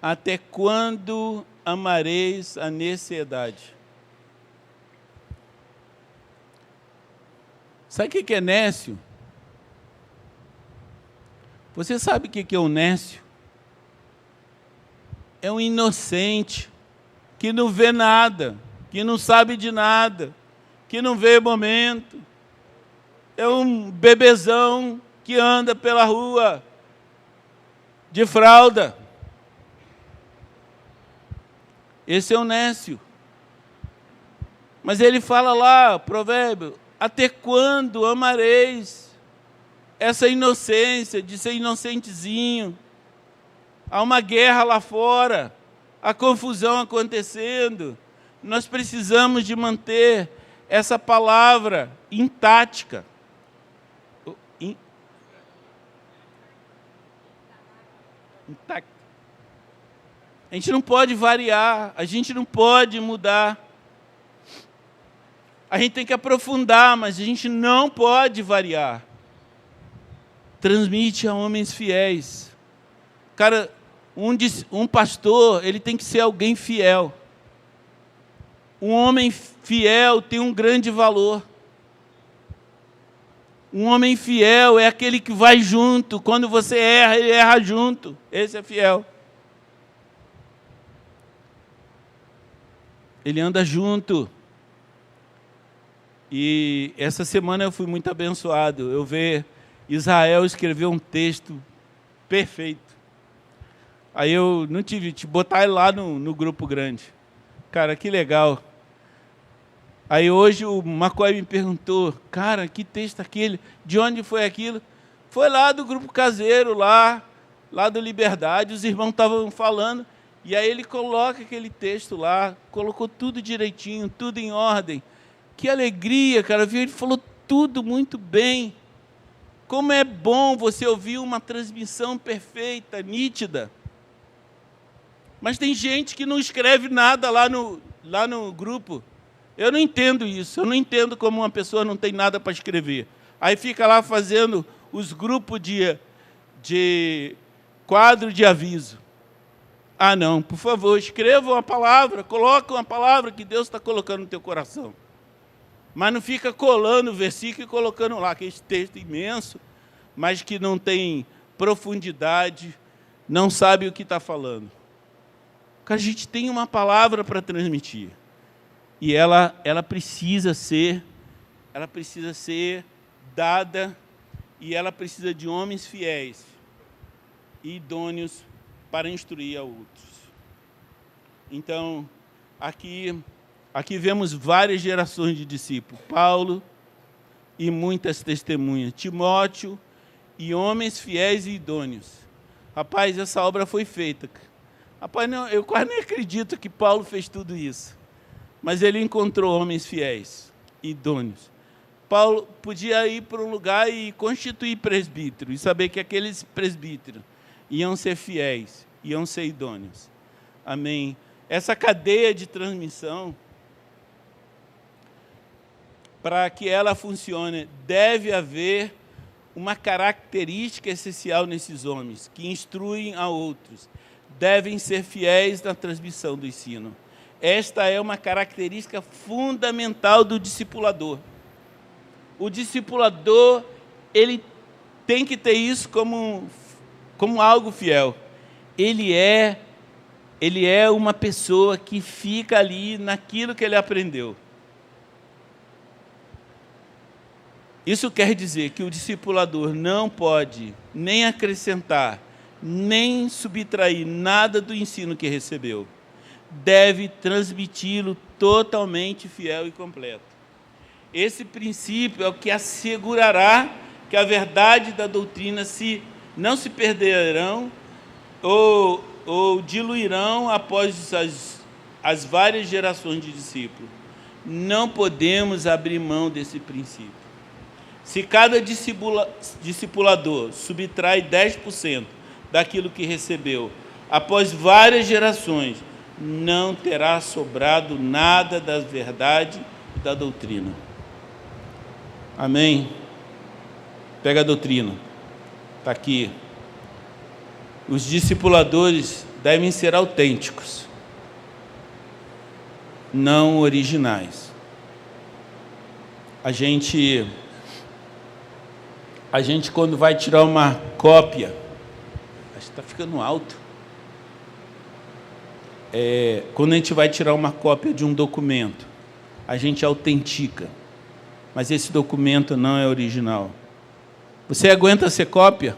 [SPEAKER 1] até quando amareis a necessidade? Sabe o que é nécio? Você sabe o que é um nécio? É um inocente, que não vê nada, que não sabe de nada, que não vê momento. É um bebezão que anda pela rua de fralda. Esse é o nécio. Mas ele fala lá, provérbio, até quando amareis essa inocência de ser inocentezinho? Há uma guerra lá fora, a confusão acontecendo. Nós precisamos de manter essa palavra intacta. Intacta. A gente não pode variar, a gente não pode mudar. A gente tem que aprofundar, mas a gente não pode variar. Transmite a homens fiéis. Cara, um pastor, ele tem que ser alguém fiel. Um homem fiel tem um grande valor. Um homem fiel é aquele que vai junto. Quando você erra, ele erra junto. Esse é fiel. Ele anda junto. E essa semana eu fui muito abençoado. Eu vi Israel escrever um texto perfeito. Aí eu não tive de botar ele lá no grupo grande. Cara, que legal. Aí hoje o McCoy me perguntou, cara, que texto aquele? De onde foi aquilo? Foi lá do grupo caseiro, lá do Liberdade, os irmãos estavam falando, e aí ele coloca aquele texto lá, colocou tudo direitinho, tudo em ordem. Que alegria, cara, ele falou tudo muito bem. Como é bom você ouvir uma transmissão perfeita, nítida. Mas tem gente que não escreve nada lá no grupo. Eu não entendo isso. Eu não entendo como uma pessoa não tem nada para escrever. Aí fica lá fazendo os grupos de quadro de aviso. Ah, não, por favor, escreva uma palavra, coloque uma palavra que Deus está colocando no teu coração. Mas não fica colando o versículo e colocando lá aquele texto imenso. mas que não tem profundidade, não sabe o que está falando. Porque a gente tem uma palavra para transmitir. E ela precisa ser dada, e ela precisa de homens fiéis e idôneos para instruir a outros. Então, aqui vemos várias gerações de discípulos. Paulo e muitas testemunhas. Timóteo e homens fiéis e idôneos. Rapaz, essa obra foi feita. Rapaz, não, eu quase nem acredito que Paulo fez tudo isso. Mas ele encontrou homens fiéis e idôneos. Paulo podia ir para um lugar e constituir presbítero, e saber que aqueles presbíteros iam ser fiéis, iam ser idôneos. Amém? Essa cadeia de transmissão, para que ela funcione, deve haver uma característica essencial nesses homens, que instruem a outros. Devem ser fiéis na transmissão do ensino. Esta é uma característica fundamental do discipulador. O discipulador, ele tem que ter isso como algo fiel. Ele é uma pessoa que fica ali naquilo que ele aprendeu. Isso quer dizer que o discipulador não pode nem acrescentar, nem subtrair nada do ensino que recebeu. Deve transmiti-lo totalmente fiel e completo. Esse princípio é o que assegurará que a verdade da doutrina não se perderão ou diluirão após as várias gerações de discípulos. Não podemos abrir mão desse princípio. Se cada discipulador subtrai 10% daquilo que recebeu, após várias gerações, não terá sobrado nada da verdade e da doutrina. Amém? Pega a doutrina. Está aqui. Os discipuladores devem ser autênticos, não originais. A gente quando vai tirar uma cópia, acho que está ficando alto. Quando a gente vai tirar uma cópia de um documento, a gente autentica, mas esse documento não é original. Você aguenta ser cópia?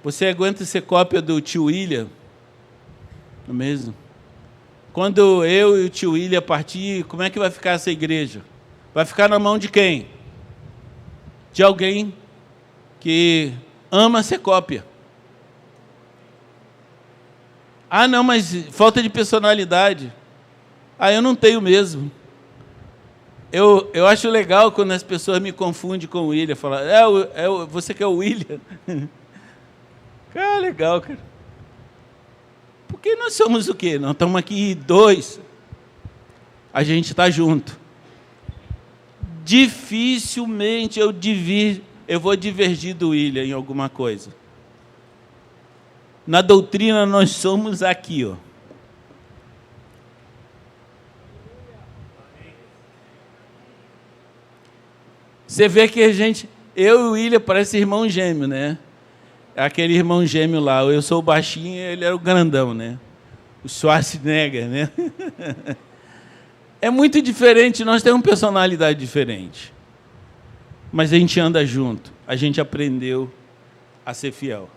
[SPEAKER 1] Você aguenta ser cópia do tio William? Não é mesmo? Quando eu e o tio William partir, como é que vai ficar essa igreja? Vai ficar na mão de quem? De alguém que ama ser cópia. Ah, não, mas falta de personalidade. Ah, eu não tenho mesmo. Eu acho legal quando as pessoas me confundem com o William. Falam, você que é o William? Cara, legal, cara. Porque nós somos o quê? Nós estamos aqui 2. A gente está junto. Dificilmente eu vou divergir do William em alguma coisa. Na doutrina nós somos aqui, ó. Você vê que eu e o William parece irmão gêmeo, né? Aquele irmão gêmeo lá, eu sou o baixinho e ele era o grandão, né? O Schwarzenegger, né? É muito diferente, nós temos personalidade diferente. Mas a gente anda junto, a gente aprendeu a ser fiel.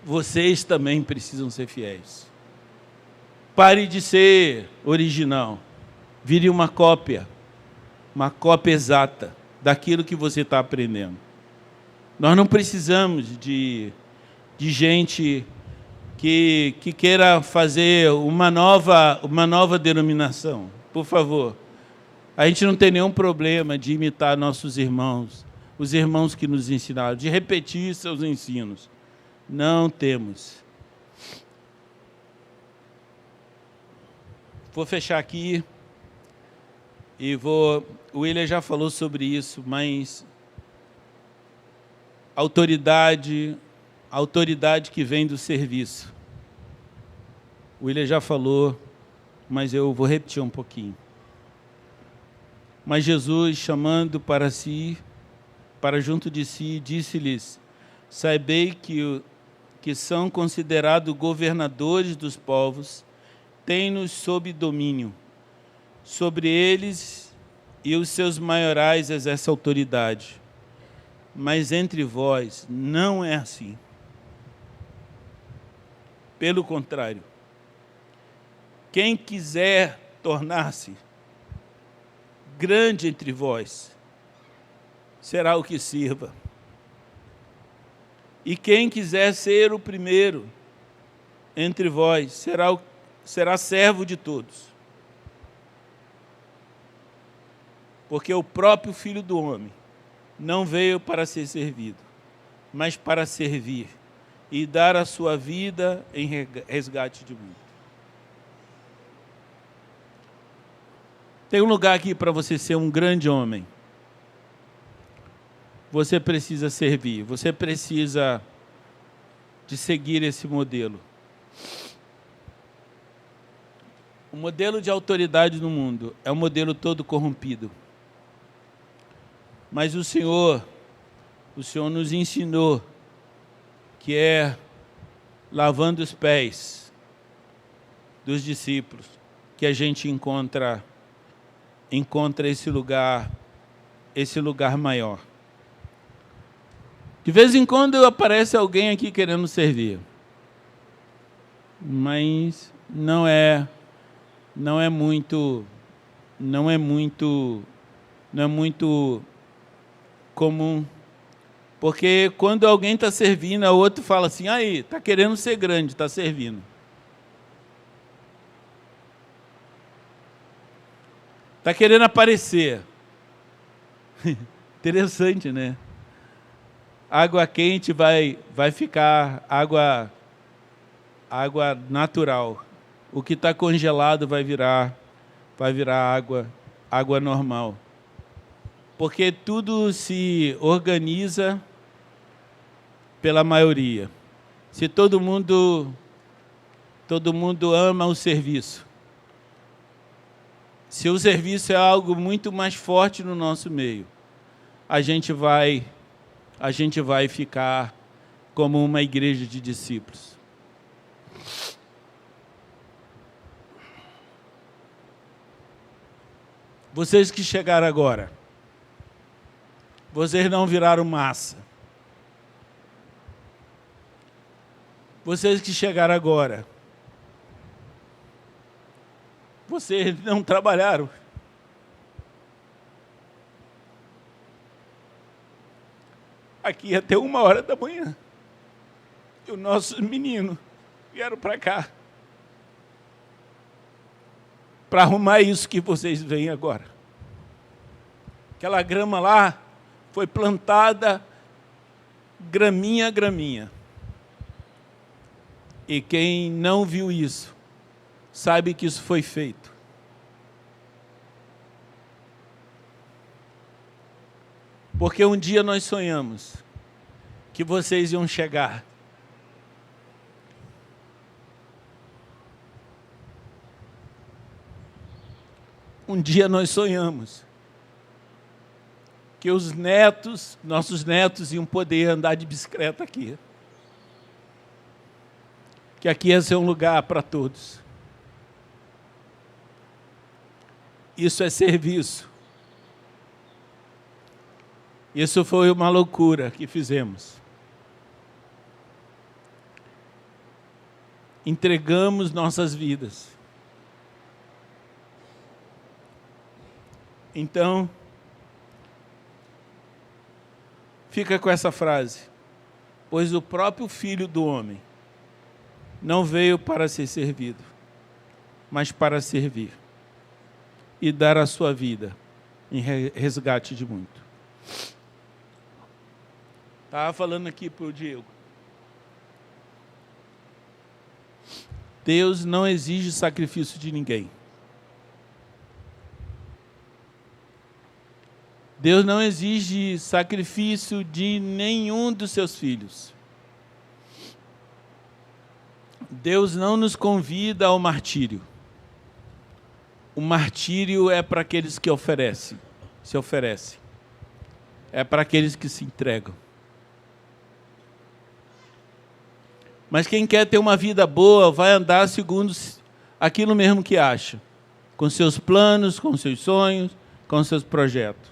[SPEAKER 1] Vocês também precisam ser fiéis. Pare de ser original. Vire uma cópia exata daquilo que você está aprendendo. Nós não precisamos de gente que queira fazer uma nova denominação. Por favor. A gente não tem nenhum problema de imitar nossos irmãos, os irmãos que nos ensinaram, de repetir seus ensinos. Não temos. Vou fechar aqui o William já falou sobre isso, mas a autoridade que vem do serviço. O William já falou, mas eu vou repetir um pouquinho. Mas Jesus, chamando para junto de si, disse-lhes: sabei que são considerados governadores dos povos, têm-nos sob domínio. Sobre eles e os seus maiorais exerce autoridade. Mas entre vós não é assim. Pelo contrário, quem quiser tornar-se grande entre vós, será o que sirva. E quem quiser ser o primeiro entre vós, será servo de todos. Porque o próprio Filho do Homem não veio para ser servido, mas para servir e dar a sua vida em resgate de muitos. Tem um lugar aqui para você ser um grande homem. Você precisa servir, você precisa de seguir esse modelo. O modelo de autoridade no mundo é um modelo todo corrompido. Mas o Senhor nos ensinou que é lavando os pés dos discípulos que a gente encontra esse lugar maior. De vez em quando aparece alguém aqui querendo servir, mas não é muito comum, porque quando alguém está servindo, o outro fala assim: aí, está querendo ser grande, está servindo. Está querendo aparecer. Interessante, né? Água quente vai ficar água natural. O que está congelado vai virar água normal. Porque tudo se organiza pela maioria. Se todo mundo ama o serviço, se o serviço é algo muito mais forte no nosso meio, a gente vai ficar como uma igreja de discípulos. Vocês que chegaram agora, vocês não viraram massa. Vocês que chegaram agora, vocês não trabalharam. Aqui até 1h da manhã. E os nossos meninos vieram para cá para arrumar isso que vocês veem agora. Aquela grama lá foi plantada graminha a graminha. E quem não viu isso, sabe que isso foi feito. Porque um dia nós sonhamos que vocês iam chegar. Um dia nós sonhamos que os nossos netos iam poder andar de bicicleta aqui. Que aqui ia ser um lugar para todos. Isso é serviço. Isso foi uma loucura que fizemos. Entregamos nossas vidas. Então, fica com essa frase: pois o próprio Filho do Homem não veio para ser servido, mas para servir e dar a sua vida em resgate de muito. Estava falando aqui para o Diego. Deus não exige sacrifício de ninguém. Deus não exige sacrifício de nenhum dos seus filhos. Deus não nos convida ao martírio. O martírio é para aqueles que oferecem. se oferece. É para aqueles que se entregam. Mas quem quer ter uma vida boa vai andar segundo aquilo mesmo que acha, com seus planos, com seus sonhos, com seus projetos.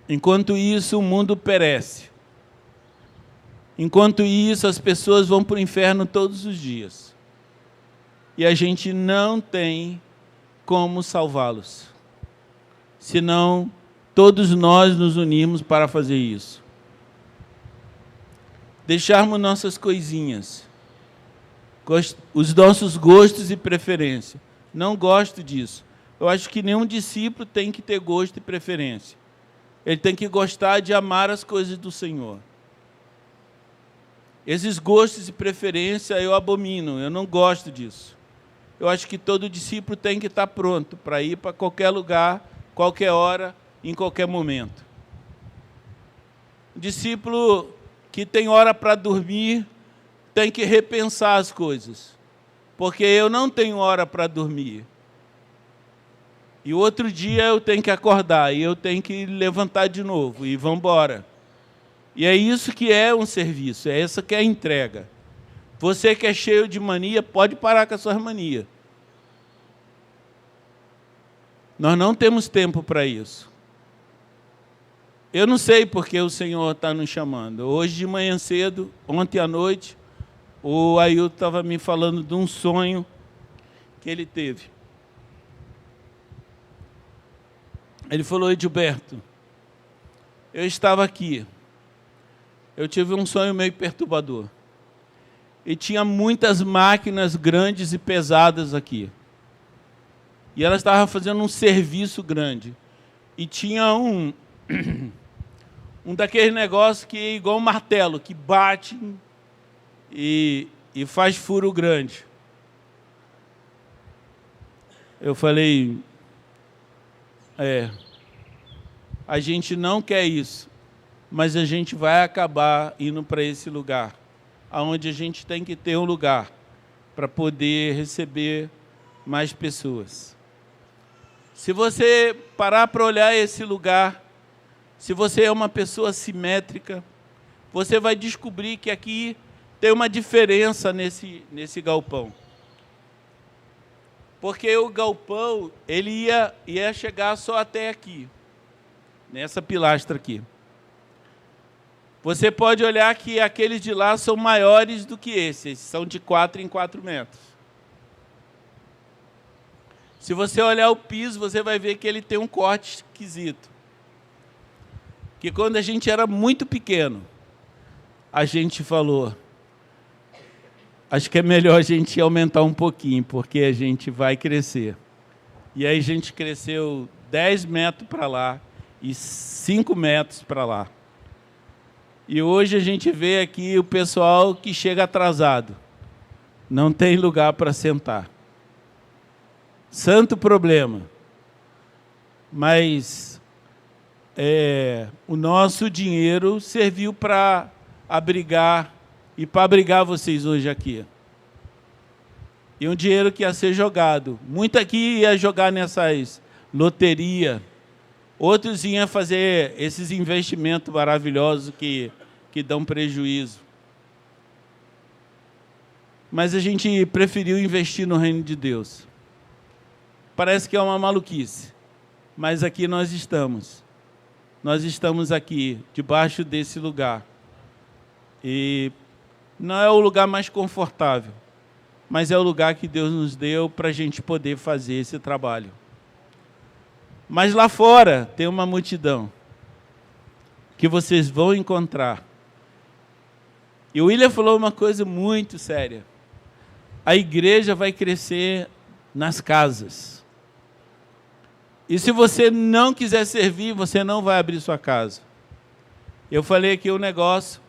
[SPEAKER 1] Enquanto isso, o mundo perece. Enquanto isso, as pessoas vão para o inferno todos os dias. E a gente não tem como salvá-los. Senão, todos nós nos unirmos para fazer isso. Deixarmos nossas coisinhas, os nossos gostos e preferências. Não gosto disso. Eu acho que nenhum discípulo tem que ter gosto e preferência. Ele tem que gostar de amar as coisas do Senhor. Esses gostos e preferências eu abomino, eu não gosto disso. Eu acho que todo discípulo tem que estar pronto para ir para qualquer lugar, qualquer hora, em qualquer momento. O discípulo que tem hora para dormir tem que repensar as coisas, porque eu não tenho hora para dormir. E o outro dia eu tenho que acordar, e eu tenho que levantar de novo, e vamos embora. E é isso que é um serviço, é essa que é a entrega. Você que é cheio de mania, pode parar com as suas manias. Nós não temos tempo para isso. Eu não sei porque o Senhor está nos chamando. Hoje de manhã cedo, ontem à noite, o Ailton estava me falando de um sonho que ele teve. Ele falou: Edilberto, eu estava aqui, eu tive um sonho meio perturbador. E tinha muitas máquinas grandes e pesadas aqui. E elas estavam fazendo um serviço grande. E tinha um daqueles negócios que é igual um martelo, que bate e faz furo grande. Eu falei, a gente não quer isso, mas a gente vai acabar indo para esse lugar, onde a gente tem que ter um lugar para poder receber mais pessoas. Se você parar para olhar esse lugar, se você é uma pessoa simétrica, você vai descobrir que aqui tem uma diferença nesse galpão. Porque o galpão, ele ia chegar só até aqui, nessa pilastra aqui. Você pode olhar que aqueles de lá são maiores do que esses, são de 4 em 4 metros. Se você olhar o piso, você vai ver que ele tem um corte esquisito. Que quando a gente era muito pequeno, a gente falou, acho que é melhor a gente aumentar um pouquinho, porque a gente vai crescer. E aí a gente cresceu 10 metros para lá e 5 metros para lá. E hoje a gente vê aqui o pessoal que chega atrasado. Não tem lugar para sentar. Santo problema. Mas o nosso dinheiro serviu para abrigar e para abrigar vocês hoje aqui. E um dinheiro que ia ser jogado. Muito aqui ia jogar nessas loterias. Outros iam fazer esses investimentos maravilhosos que dão prejuízo. Mas a gente preferiu investir no reino de Deus. Parece que é uma maluquice, mas aqui nós estamos. Nós estamos aqui, debaixo desse lugar. E não é o lugar mais confortável, mas é o lugar que Deus nos deu para a gente poder fazer esse trabalho. Mas lá fora tem uma multidão que vocês vão encontrar. E o William falou uma coisa muito séria. A igreja vai crescer nas casas. E se você não quiser servir, você não vai abrir sua casa. Eu falei aqui um negócio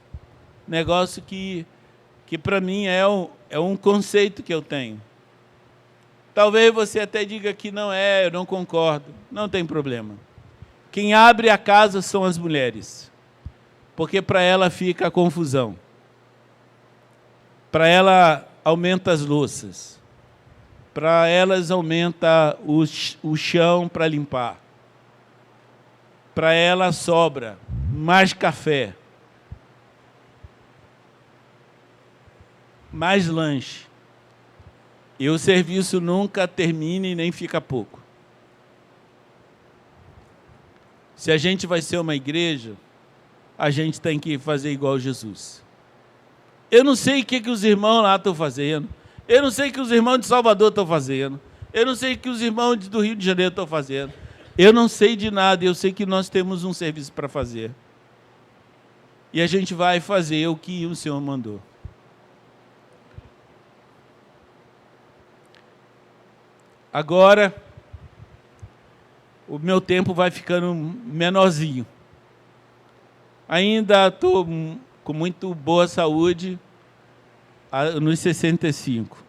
[SPEAKER 1] que para mim é um conceito que eu tenho. Talvez você até diga que não eu não concordo. Não tem problema. Quem abre a casa são as mulheres. Porque para ela fica a confusão. Para ela aumenta as louças. Para elas aumenta o chão para limpar. para ela sobra mais café, mais lanche. E o serviço nunca termina e nem fica pouco. Se a gente vai ser uma igreja, a gente tem que fazer igual Jesus. Eu não sei o que os irmãos lá estão fazendo. Eu não sei o que os irmãos de Salvador estão fazendo. Eu não sei o que os irmãos do Rio de Janeiro estão fazendo. Eu não sei de nada. Eu sei que nós temos um serviço para fazer. E a gente vai fazer o que o Senhor mandou. Agora, o meu tempo vai ficando menorzinho. Ainda estou com muito boa saúde nos 65.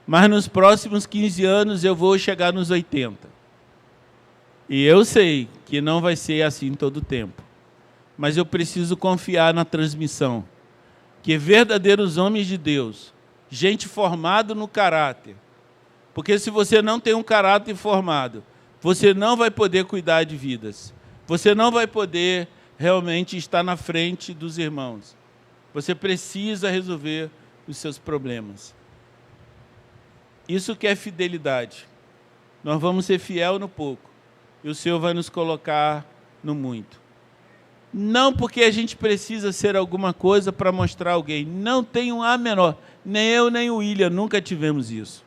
[SPEAKER 1] Mas nos próximos 15 anos eu vou chegar nos 80. E eu sei que não vai ser assim todo o tempo. Mas eu preciso confiar na transmissão. Que verdadeiros homens de Deus, gente formada no caráter. Porque se você não tem um caráter formado, você não vai poder cuidar de vidas. Você não vai poder realmente estar na frente dos irmãos. Você precisa resolver os seus problemas. Isso que é fidelidade. Nós vamos ser fiel no pouco. E o Senhor vai nos colocar no muito. Não porque a gente precisa ser alguma coisa para mostrar alguém. Não tenho a menor. Nem eu, nem o William nunca tivemos isso.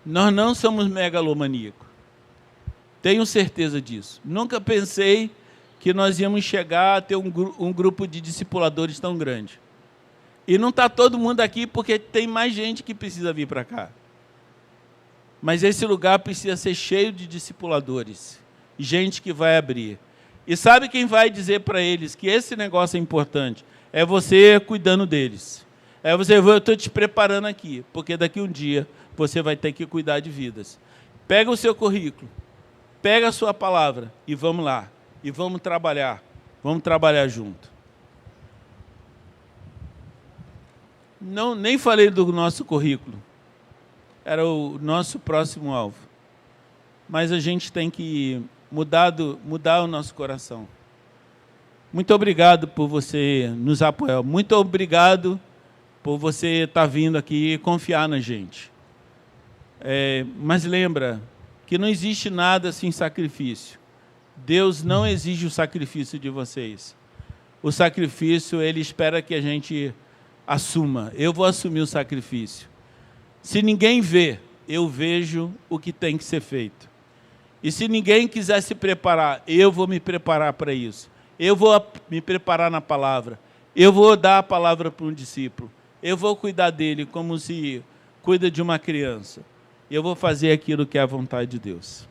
[SPEAKER 1] Nós não somos megalomaníacos. Tenho certeza disso. Nunca pensei que nós íamos chegar a ter um grupo de discipuladores tão grande. E não está todo mundo aqui porque tem mais gente que precisa vir para cá. Mas esse lugar precisa ser cheio de discipuladores. Gente que vai abrir. E sabe quem vai dizer para eles que esse negócio é importante? É você cuidando deles. É você, eu estou te preparando aqui, porque daqui um dia você vai ter que cuidar de vidas. Pega o seu currículo, pega a sua palavra e vamos lá. E vamos trabalhar junto. Não, nem falei do nosso currículo. Era o nosso próximo alvo. Mas a gente tem que mudar o nosso coração. Muito obrigado por você nos apoiar. Muito obrigado por você estar vindo aqui e confiar na gente. Mas lembra que não existe nada sem sacrifício. Deus não exige o sacrifício de vocês. O sacrifício, Ele espera que a gente assuma. Eu vou assumir o sacrifício. Se ninguém vê, eu vejo o que tem que ser feito. E se ninguém quiser se preparar, eu vou me preparar para isso. Eu vou me preparar na palavra. Eu vou dar a palavra para um discípulo. Eu vou cuidar dele como se cuida de uma criança. Eu vou fazer aquilo que é a vontade de Deus.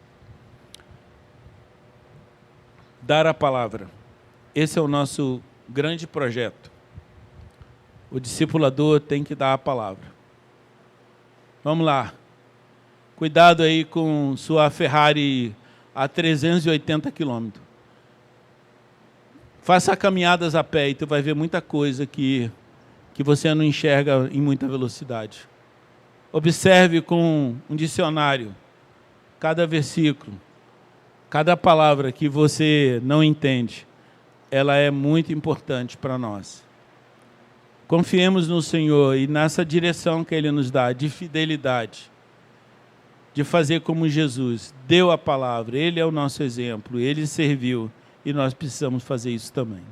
[SPEAKER 1] Dar a palavra. Esse é o nosso grande projeto. O discipulador tem que dar a palavra. Vamos lá. Cuidado aí com sua Ferrari a 380 quilômetros. Faça caminhadas a pé e tu vai ver muita coisa que você não enxerga em muita velocidade. Observe com um dicionário cada versículo, cada palavra que você não entende. Ela é muito importante para nós. Confiemos no Senhor e nessa direção que Ele nos dá, de fidelidade, de fazer como Jesus deu a palavra. Ele é o nosso exemplo, Ele serviu e nós precisamos fazer isso também.